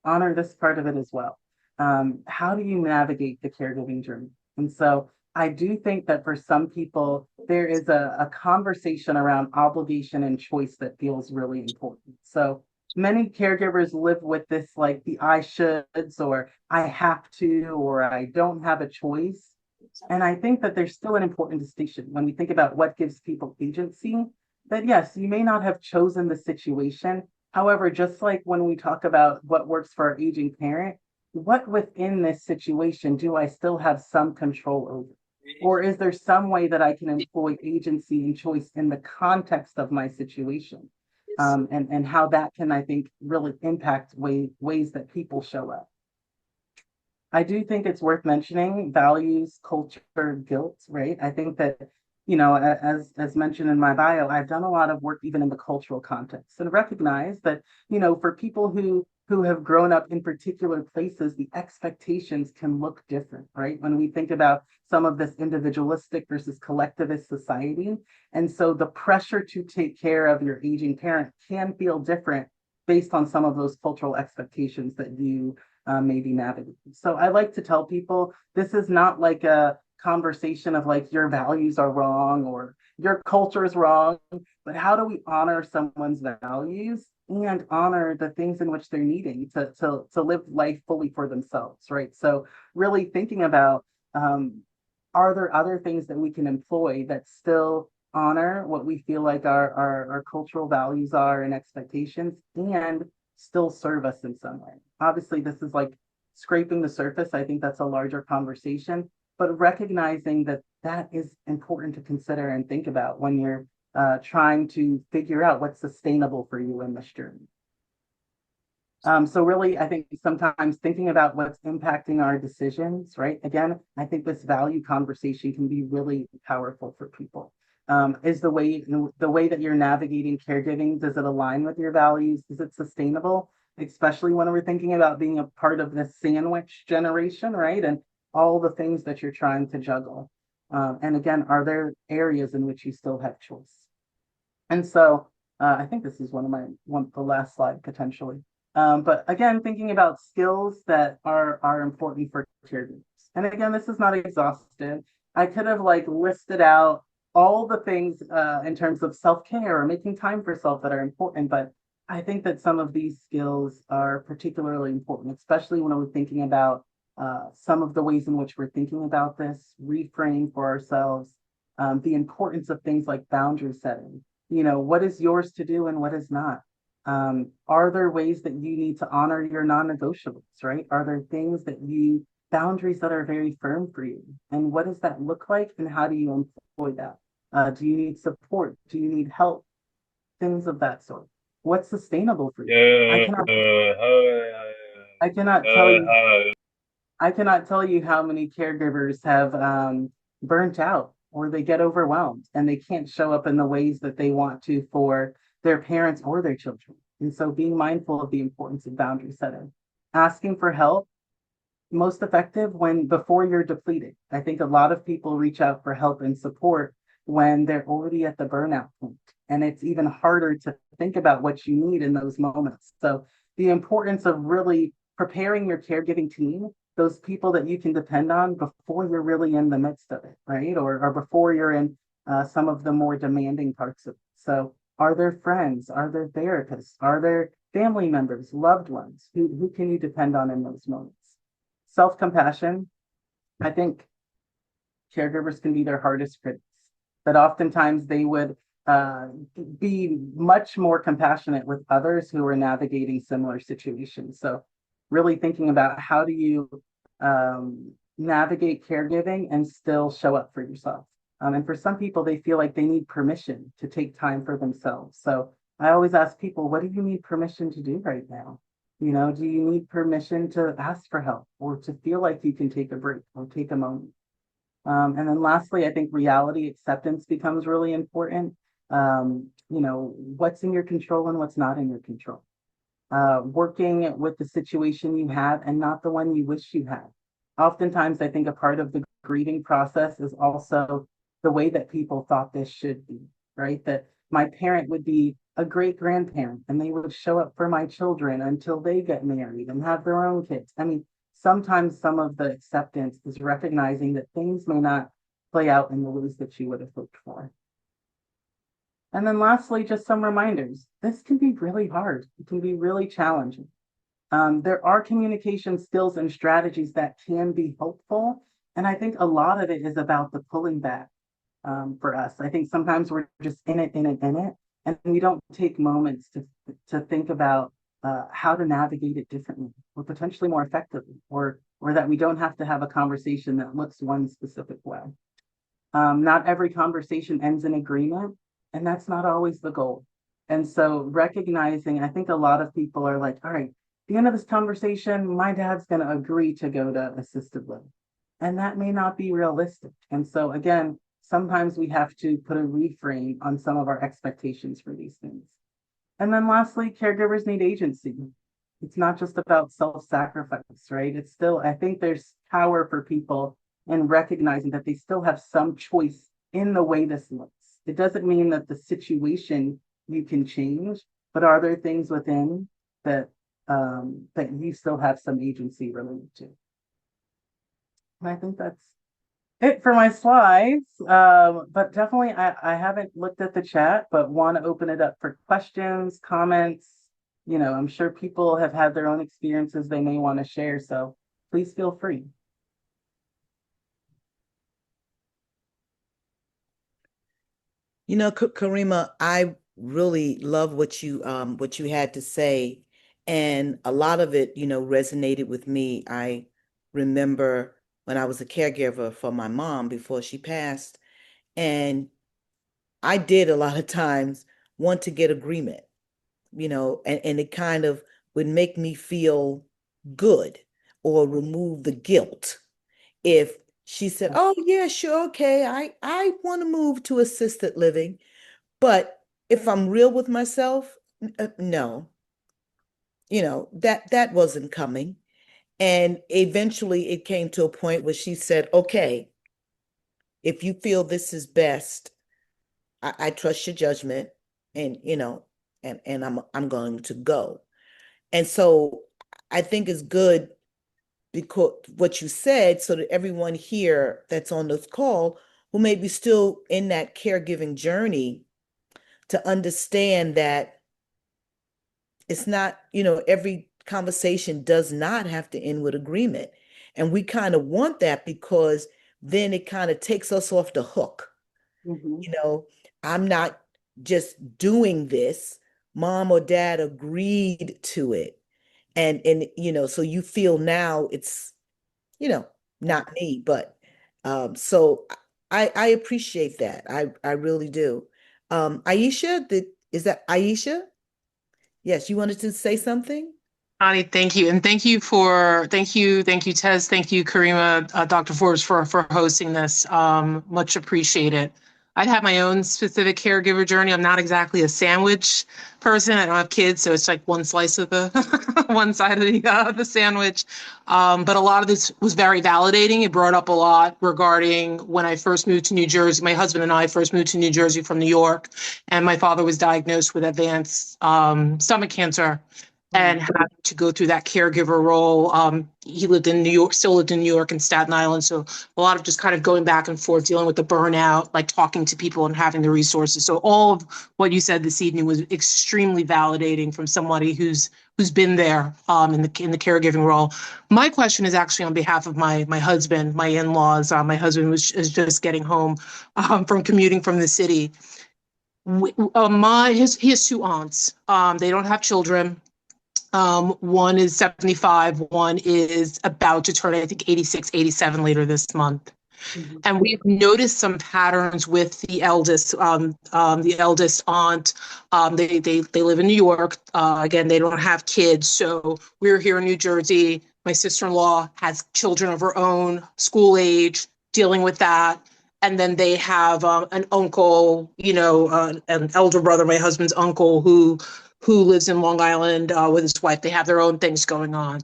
honor this part of it as well. How do you navigate the caregiving journey? And so I do think that for some people, there is a conversation around obligation and choice that feels really important. So many caregivers live with this, like the I shoulds, or I have to, or I don't have a choice. And I think that there's still an important distinction when we think about what gives people agency, that yes, you may not have chosen the situation. However, just like when we talk about what works for our aging parent, what within this situation do I still have some control over? Or is there some way that I can employ agency and choice in the context of my situation? And how that can, I think, really impact ways that people show up. I do think it's worth mentioning values, culture, guilt, right? I think that, as mentioned in my bio, I've done a lot of work even in the cultural context and recognize that, for people who have grown up in particular places, the expectations can look different, right? When we think about some of this individualistic versus collectivist society. And so the pressure to take care of your aging parent can feel different based on some of those cultural expectations that you maybe navigate. So I like to tell people this is not like a conversation of like your values are wrong or your culture is wrong, but how do we honor someone's values and honor the things in which they're needing to live life fully for themselves, right? So really thinking about are there other things that we can employ that still honor what we feel like our cultural values are and expectations and still serve us in some way. Obviously, this is like scraping the surface. I think that's a larger conversation, but recognizing that that is important to consider and think about when you're trying to figure out what's sustainable for you in this journey. So really, I think sometimes thinking about what's impacting our decisions, right? Again, I think this value conversation can be really powerful for people. Is the way that you're navigating caregiving, does it align with your values? Is it sustainable? Especially when we're thinking about being a part of this sandwich generation, right? And all the things that you're trying to juggle. And again, are there areas in which you still have choice? And so I think this is the last slide potentially. But again, thinking about skills that are important for caregivers. And again, this is not exhaustive. I could have like listed out all the things in terms of self-care or making time for self that are important, but I think that some of these skills are particularly important, especially when we're thinking about some of the ways in which we're thinking about this, reframe for ourselves, the importance of things like boundary setting. What is yours to do and what is not? Are there ways that you need to honor your non-negotiables, right? Are there boundaries that are very firm for you? And what does that look like? And how do you employ that? Do you need support? Do you need help? Things of that sort. What's sustainable for you? I cannot tell you I cannot tell you how many caregivers have burnt out or they get overwhelmed and they can't show up in the ways that they want to for their parents or their children. And so being mindful of the importance of boundary setting, asking for help, most effective when before you're depleted. I think a lot of people reach out for help and support when they're already at the burnout point. And it's even harder to think about what you need in those moments. So the importance of really preparing your caregiving team, those people that you can depend on before you're really in the midst of it, right? Or before you're in some of the more demanding parts of it. So are there friends? Are there therapists? Are there family members, loved ones? Who can you depend on in those moments? Self-compassion, I think caregivers can be their hardest critics, that oftentimes they would be much more compassionate with others who are navigating similar situations. So really thinking about how do you navigate caregiving and still show up for yourself. And for some people, they feel like they need permission to take time for themselves. So I always ask people, what do you need permission to do right now? Do you need permission to ask for help or to feel like you can take a break or take a moment? And then lastly, I think reality acceptance becomes really important. What's in your control and what's not in your control. Working with the situation you have and not the one you wish you had. Oftentimes, I think a part of the grieving process is also the way that people thought this should be, right? That my parent would be a great grandparent and they would show up for my children until they get married and have their own kids. I mean, sometimes some of the acceptance is recognizing that things may not play out in the ways that she would have hoped for. And then lastly, just some reminders. This can be really hard. It can be really challenging. There are communication skills and strategies that can be helpful. And I think a lot of it is about the pulling back for us. I think sometimes we're just in it, and we don't take moments to think about how to navigate it differently or potentially more effectively, or that we don't have to have a conversation that looks one specific way. Not every conversation ends in agreement, and that's not always the goal. And so recognizing, I think a lot of people are like, all right, at the end of this conversation, my dad's going to agree to go to assisted living. And that may not be realistic. And so again, sometimes we have to put a reframe on some of our expectations for these things. And then lastly, caregivers need agency. It's not just about self-sacrifice, right? It's still, I think there's power for people in recognizing that they still have some choice in the way this looks. It doesn't mean that the situation you can change, but are there things within that that you still have some agency related to? And I think that's it for my slides. But definitely, I haven't looked at the chat, but want to open it up for questions, comments. You know, I'm sure people have had their own experiences they may want to share, so please feel free. You know, Karima, I really love what you had to say, and a lot of it, you know, resonated with me. I remember when I was a caregiver for my mom before she passed, and I did a lot of times want to get agreement, you know, and it kind of would make me feel good or remove the guilt if she said, "Oh yeah, sure, okay, I want to move to assisted living." But if I'm real with myself, no, you know, that wasn't coming. And eventually it came to a point where she said, "Okay, if you feel this is best, I trust your judgment, and you know, and I'm going to go." And so I think it's good because what you said, so that everyone here that's on this call who may be still in that caregiving journey to understand that it's not, you know, every conversation does not have to end with agreement. And we kind of want that because then it kind of takes us off the hook. Mm-hmm. You know, I'm not just doing this. Mom or dad agreed to it. And you know, so you feel now it's, you know, not me, but so I appreciate that. I really do. Aisha, is that Aisha? Yes, you wanted to say something? Connie, thank you. And thank you, Tez. Thank you, Karima, Dr. Forbes for hosting this. Much appreciated. I've had my own specific caregiver journey. I'm not exactly a sandwich person. I don't have kids, so it's like one slice of the one side of the sandwich. But a lot of this was very validating. It brought up a lot regarding when I first moved to New Jersey. My husband and I first moved to New Jersey from New York, and my father was diagnosed with advanced stomach cancer and had to go through that caregiver role. He lived in New York, still lived in New York and Staten Island. So a lot of just kind of going back and forth, dealing with the burnout, like talking to people and having the resources. So all of what you said this evening was extremely validating from somebody who's been there in the caregiving role. My question is actually on behalf of my husband, my in-laws. My husband is just getting home from commuting from the city. He has two aunts. They don't have children. One is 75, one is about to turn, I think, 86, 87 later this month. Mm-hmm. And we've noticed some patterns with the eldest aunt. They live in New York. Again, they don't have kids. So we're here in New Jersey. My sister-in-law has children of her own, school age, dealing with that. And then they have an uncle, an elder brother, my husband's uncle, who lives in Long Island with his wife. They have their own things going on.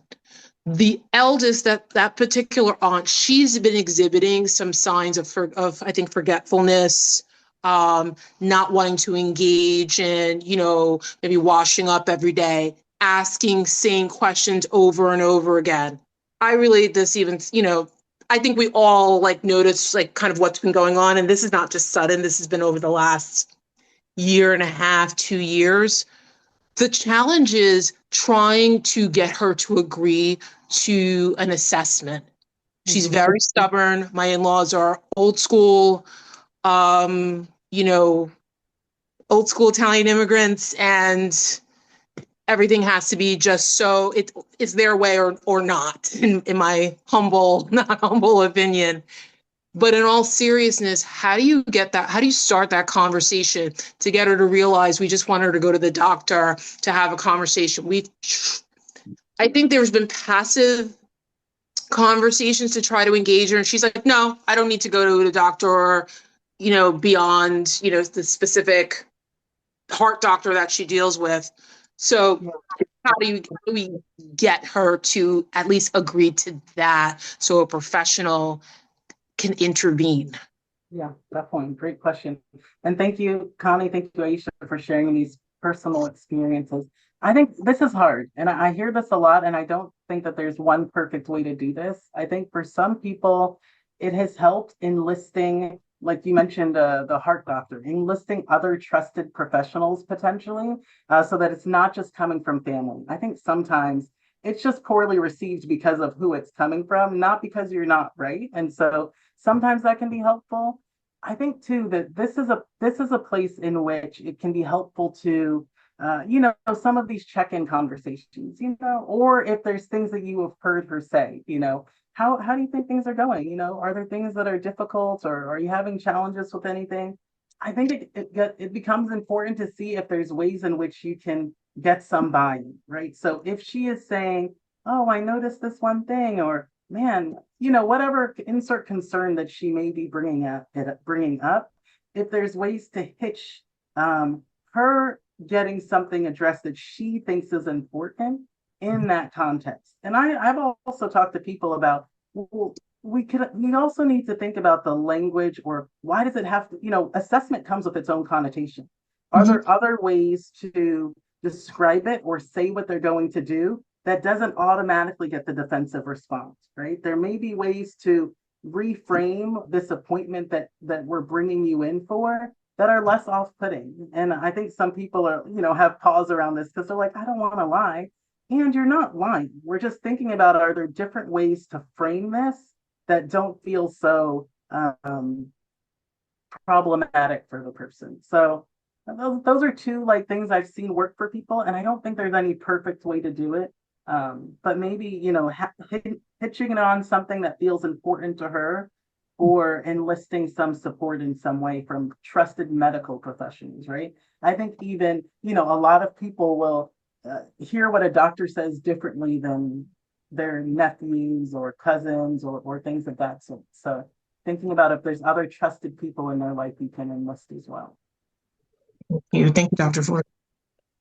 The eldest, that particular aunt, she's been exhibiting some signs of I think forgetfulness, not wanting to engage in, maybe washing up every day, asking same questions over and over again. I relate this even, I think we all like notice like kind of what's been going on. And this is not just sudden. This has been over the last year and a half, 2 years. The challenge is trying to get her to agree to an assessment. She's Mhm. very stubborn. My in-laws are old school, you know, old school Italian immigrants, and everything has to be just so it's their way or not, in my humble, not humble opinion. But in all seriousness, how do you get that? How do you start that conversation to get her to realize we just want her to go to the doctor to have a conversation? I think there's been passive conversations to try to engage her, and she's like, no, I don't need to go to a doctor, or, beyond, the specific heart doctor that she deals with. So how do we get her to at least agree to that so a professional can intervene? Yeah, definitely. Great question. And thank you, Connie. Thank you, Aisha, for sharing these personal experiences. I think this is hard, and I hear this a lot, and I don't think that there's one perfect way to do this. I think for some people, it has helped enlisting, like you mentioned, the heart doctor, enlisting other trusted professionals potentially, so that it's not just coming from family. I think sometimes it's just poorly received because of who it's coming from, not because you're not right. And so sometimes that can be helpful. I think too that this is a place in which it can be helpful to some of these check-in conversations, or if there's things that you have heard her say, how do you think things are going? Are there things that are difficult, or are you having challenges with anything? I think it becomes important to see if there's ways in which you can get some buy-in, right? So if she is saying, "Oh, I noticed this one thing," or "Man, whatever insert concern that she may be bringing up, if there's ways to hitch her getting something addressed that she thinks is important in that context. And I've also talked to people about, well, we also need to think about the language, or why does it have to, assessment comes with its own connotation. Are Mhm. there other ways to describe it or say what they're going to do that doesn't automatically get the defensive response, right? There may be ways to reframe this appointment that we're bringing you in for that are less off-putting. And I think some people have pause around this because they're like, I don't want to lie. And you're not lying. We're just thinking about, are there different ways to frame this that don't feel so problematic for the person? So those are two like things I've seen work for people, and I don't think there's any perfect way to do it. But maybe hitching it on something that feels important to her, or enlisting some support in some way from trusted medical professionals, right? I think even a lot of people will hear what a doctor says differently than their nephews or cousins, or things of that sort. So thinking about if there's other trusted people in their life you can enlist as well. Thank you, Dr. Ford.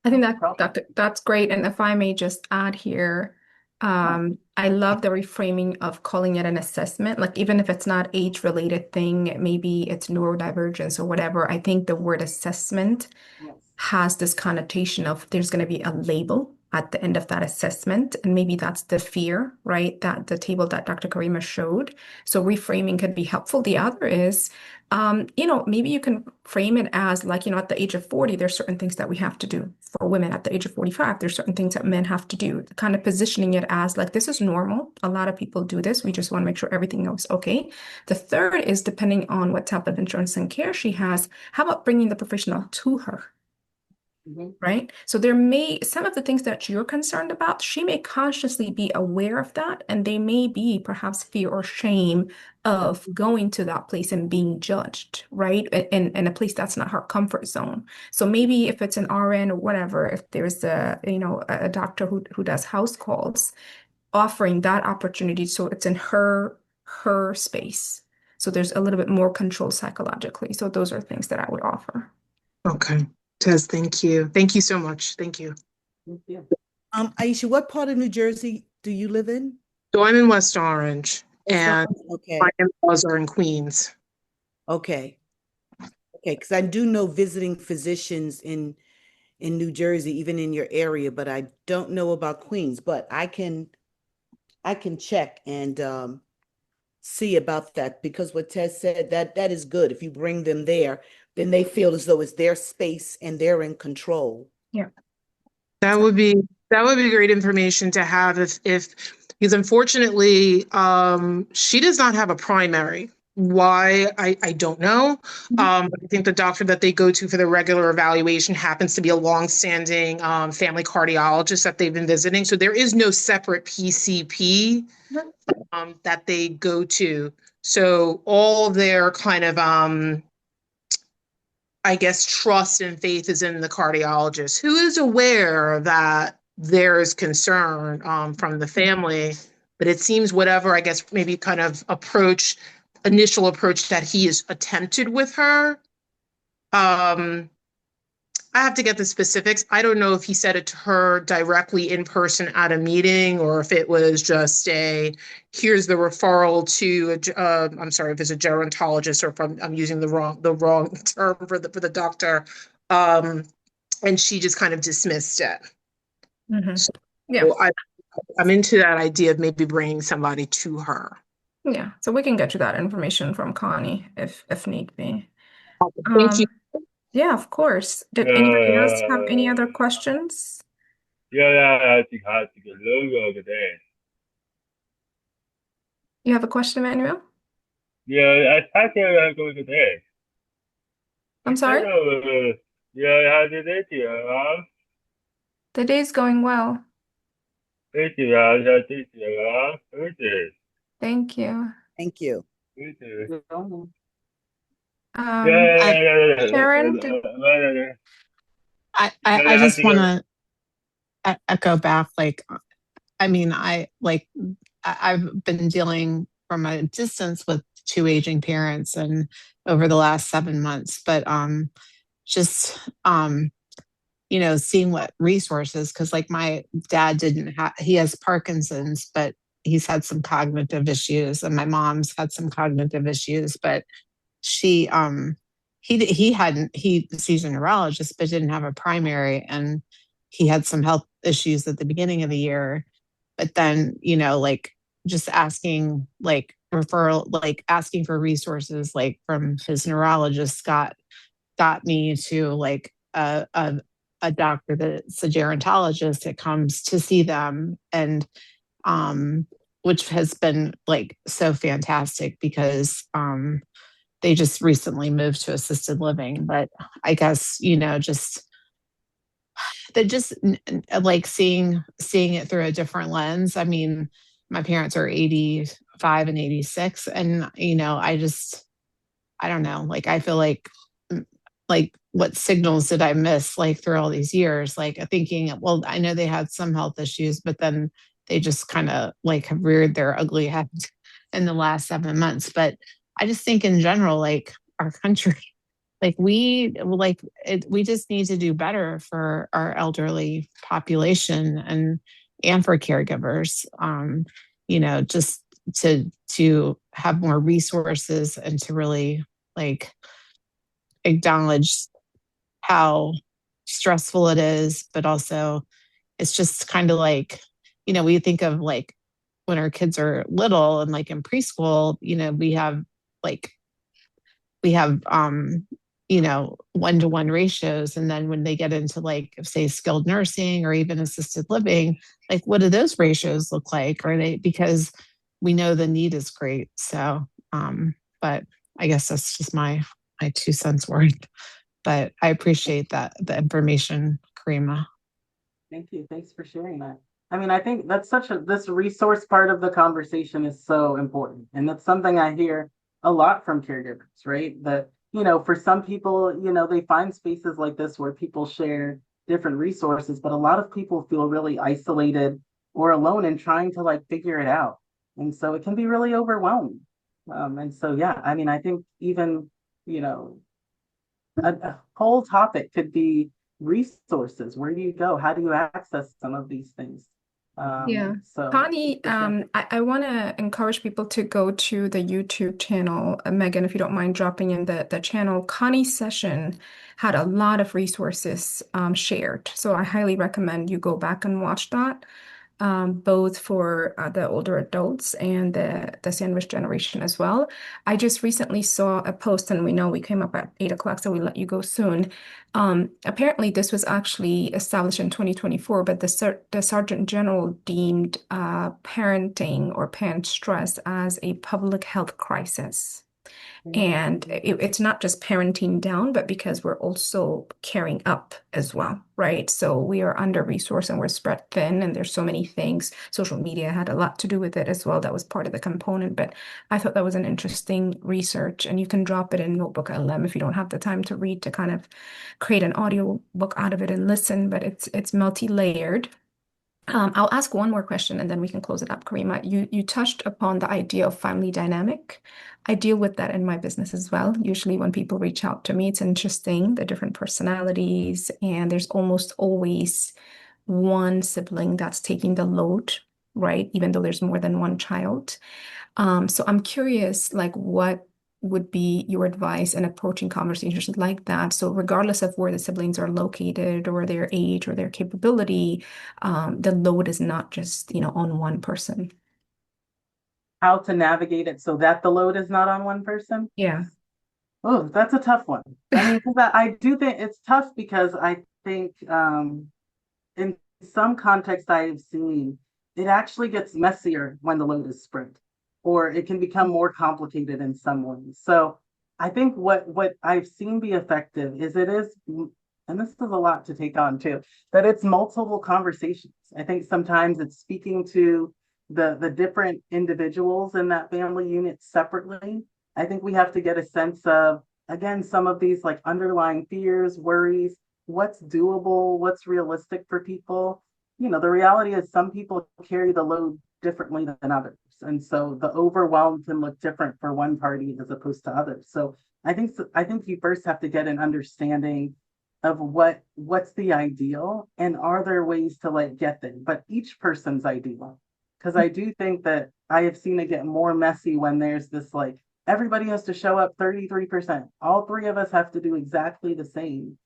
I think No problem. that's great. And if I may just add here, Yeah. I love the reframing of calling it an assessment. Like even if it's not age-related thing, maybe it's neurodivergence or whatever. I think the word assessment Yes. has this connotation of there's going to be a label at the end of that assessment. And maybe that's the fear, right? That the table that Dr. Karima showed. So reframing could be helpful. The other is, maybe you can frame it as like, at the age of 40, there's certain things that we have to do. For women at the age of 45, there's certain things that men have to do. Kind of positioning it as like, this is normal. A lot of people do this. We just want to make sure everything is okay. The third is depending on what type of insurance and care she has, how about bringing the professional to her? Mhm. Right? So some of the things that you're concerned about, she may consciously be aware of that, and they may be perhaps fear or shame of going to that place and being judged, right? In a place that's not her comfort zone. So maybe if it's an RN or whatever, if there's a doctor who does house calls, offering that opportunity so it's in her space. So there's a little bit more control psychologically. So those are things that I would offer. Okay. Tez, thank you. Thank you so much. Thank you. Thank you. Aisha, what part of New Jersey do you live in? So I'm in West Orange, West and Orange? my Okay. in-laws are in Queens. Okay. Okay. Because I do know visiting physicians in New Jersey, even in your area, but I don't know about Queens. But I can check, and see about that, because what Ted said, that is good. If you bring them there, then they feel as though it's their space and they're in control. Yeah. That So, would be that would be great information to have if because unfortunately she does not have a primary. Why I don't know. mhm. I think the doctor that they go to for the regular evaluation happens to be a longstanding family cardiologist that they've been visiting. So there is no separate PCP that they go to. So all of their kind of I guess, trust and faith is in the cardiologist who is aware that there is concern from the family. But it seems whatever, I guess, maybe kind of initial approach that he has attempted with her. Um, I have to get the specifics. I don't know if he said it to her directly in person at a meeting or if it was just here's the referral to, I'm sorry if it's a gerontologist or if I'm using the wrong term for the doctor. Um, and she just kind of dismissed it. Mhm. So Yeah. I'm into that idea of maybe bringing somebody to her. Yeah. So we can get you that information from Connie if need be. Thank you. Um, yeah, of course. Did anybody else have any other questions? You have a question, Manuel? I'm sorry? The day's going well. Thank you. Thank you. Um, I Sharon, I just want to echo back, like, I mean, I've been dealing from a distance with two aging parents and over the last 7 months, but just seeing what resources, because like my dad didn't have, he has Parkinson's, but he's had some cognitive issues, and my mom's had some cognitive issues, but she he hadn't he sees a neurologist but didn't have a primary, and he had some health issues at the beginning of the year, but then like just asking like referral, like asking for resources like from his neurologist got me to like a doctor that's a gerontologist that comes to see them, and which has been like so fantastic because they just recently moved to assisted living. But I guess just they're just like seeing it through a different lens. I mean, my parents are 85 and 86, and I don't know, like I feel like what signals did I miss like through all these years, like thinking, well, I know they had some health issues, but then they just kind of like have reared their ugly head in the last 7 months. But I just think in general, like our country, we just need to do better for our elderly population and for caregivers. Just to have more resources and to really like acknowledge how stressful it is, but also it's just kind of like, we think of like when our kids are little and like in preschool, like we have 1-to-1 ratios, and then when they get into like say skilled nursing or even assisted living, like what do those ratios look like? Are they, because we know the need is great. So but I guess that's just my 2 cents worth, but I appreciate that the information, Karima. Thank you. Thanks for sharing that. I mean, I think that's this resource part of the conversation is so important. And that's something I hear a lot from caregivers, right? That, for some people, they find spaces like this where people share different resources, but a lot of people feel really isolated or alone in trying to like figure it out. And so it can be really overwhelming. And so, yeah, I mean, I think even, you know, a whole topic could be resources. Where do you go? How do you access some of these things? yeah. So Connie, for sure. I want to encourage people to go to the YouTube channel. Megan, if you don't mind dropping in the channel, Connie's session had a lot of resources shared. So I highly recommend you go back and watch that. both for the older adults and the sandwich generation as well. I just recently saw a post, and we know we came up at 8 o'clock, so we let you go soon. Apparently, this was actually established in 2024, but the Sergeant General deemed parenting or parent stress as a public health crisis. And it's not just parenting down, but because we're also caring up as well, right? So we are under-resourced and we're spread thin, and there's so many things. Social media had a lot to do with it as well. That was part of the component, but I thought that was an interesting research, and you can drop it in Notebook LM if you don't have the time to read to kind of create an audio book out of it and listen, but it's multi-layered. I'll ask one more question and then we can close it up, Karima. You touched upon the idea of family dynamic. I deal with that in my business as well. Usually when people reach out to me, it's interesting, the different personalities, and there's almost always one sibling that's taking the load, right? Even though there's more than one child. So I'm curious, like, what would be your advice in approaching conversations like that? So regardless of where the siblings are located or their age or their capability, the load is not just, on one person. How to navigate it so that the load is not on one person? Yeah. Oh, that's a tough one. I mean, 'cause I do think it's tough because I think in some context I've seen, it actually gets messier when the load is spread, or it can become more complicated in some ways. So I think what I've seen be effective is it is, and this is a lot to take on too, that it's multiple conversations. I think sometimes it's speaking to the different individuals in that family unit separately. I think we have to get a sense of, again, some of these like underlying fears, worries, what's doable, what's realistic for people. The reality is some people carry the load differently than others. And so the overwhelm can look different for one party as opposed to others. So I think you first have to get an understanding of what's the ideal, and are there ways to like get there, but each person's ideal. Because I do think that I have seen it get more messy when there's this like everybody has to show up 33%. All three of us have to do exactly the same,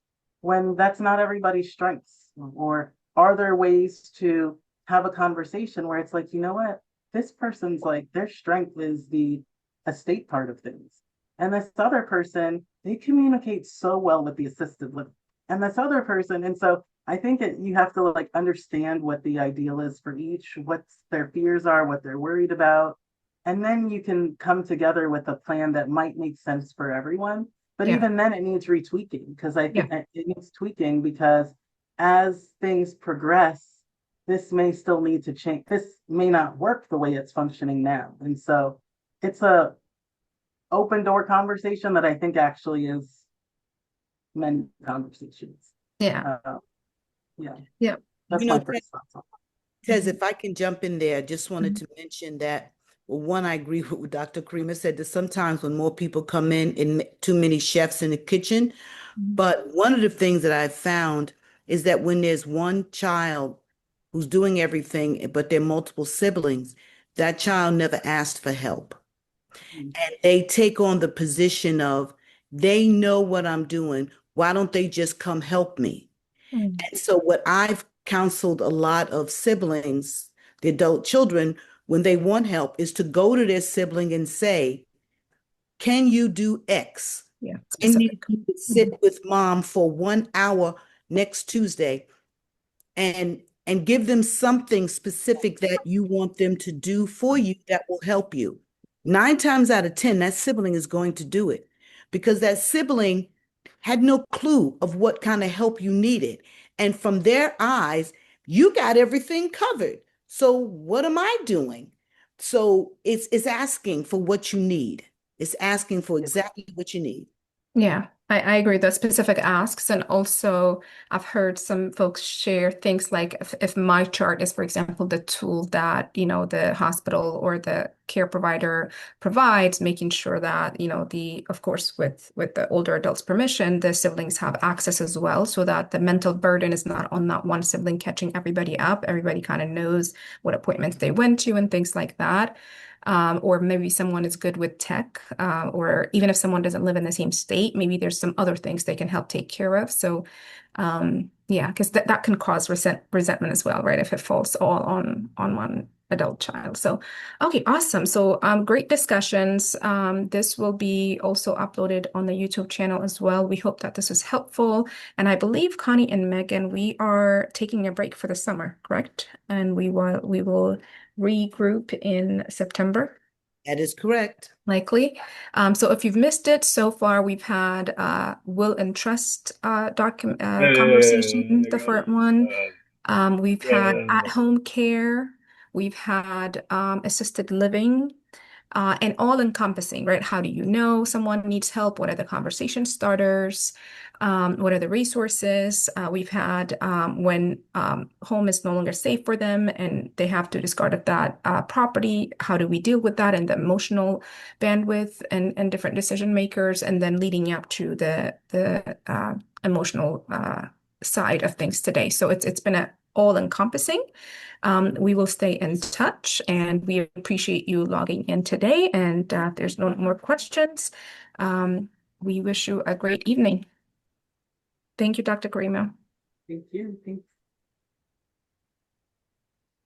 when that's not everybody's strengths. Or are there ways to have a conversation where it's like, you know what? This person's like, their strength is the estate part of things. And this other person, they communicate so well with the assisted living. And this other person, and so I think that you have to like understand what the ideal is for each, what their fears are, what they're worried about. And then you can come together with a plan that might make sense for everyone. But Yeah. even then it needs retweaking, because I Yeah. think it needs tweaking, because as things progress, this may still need to change. This may not work the way it's functioning now. And so it's a open door conversation that I think actually is many conversations. Yeah. Yeah, Yeah. that's You know, my first thoughts on Tez, if I can jump in there, I just wanted to mention that, well, one, I agree with what Dr. Karima said, that sometimes when more people come in and too many chefs in the kitchen. But one of the things that I've found is that when there's one child who's doing everything, but there are multiple siblings, that child never asked for help. it. And they take on the position of, they know what I'm doing. Why don't they just come help me? Mm. And so, what I've counseled a lot of siblings, the adult children, when they want help, is to go to their sibling and say, can you do X? Yeah. I Specific. need you to Mhm. sit with mom for 1 hour next Tuesday, and give them something specific that you want them to do for you that will help you. 9 times out of 10, that sibling is going to do it, because that sibling had no clue of what kind of help you needed. And from their eyes, you got everything covered. So what am I doing? So it's asking for what you need. It's asking for exactly what you need. Yeah, I agree. The specific asks, and also I've heard some folks share things like if my chart is, for example, the tool that, the hospital or the care provider provides, making sure that, of course, with the older adult's permission, the siblings have access as well, so that the mental burden is not on that one sibling catching everybody up. Everybody kind of knows what appointments they went to and things like that. Or maybe someone is good with tech, or even if someone doesn't live in the same state, maybe there's some other things they can help take care of. So Yeah, because that can cause resentment as well, right? If it falls all on one adult child. So, okay, awesome. So, great discussions. This will be also uploaded on the YouTube channel as well. We hope that this was helpful. And I believe Connie and Megan, we are taking a break for the summer, correct? And we will regroup in September. That is correct. Likely. So if you've missed it so far, we've had will and trust conversation, the first one. We've had at-home care. We've had assisted living. And all encompassing, right? How do you know someone needs help? What are the conversation starters? What are the resources? We've had when home is no longer safe for them and they have to discard of that property. How do we deal with that and the emotional bandwidth and different decision makers? And then leading up to the emotional side of things today. So it's been a all encompassing. We will stay in touch and we appreciate you logging in today. And if there's no more questions, we wish you a great evening. Thank you, Dr. Karima. Thank you. Thanks.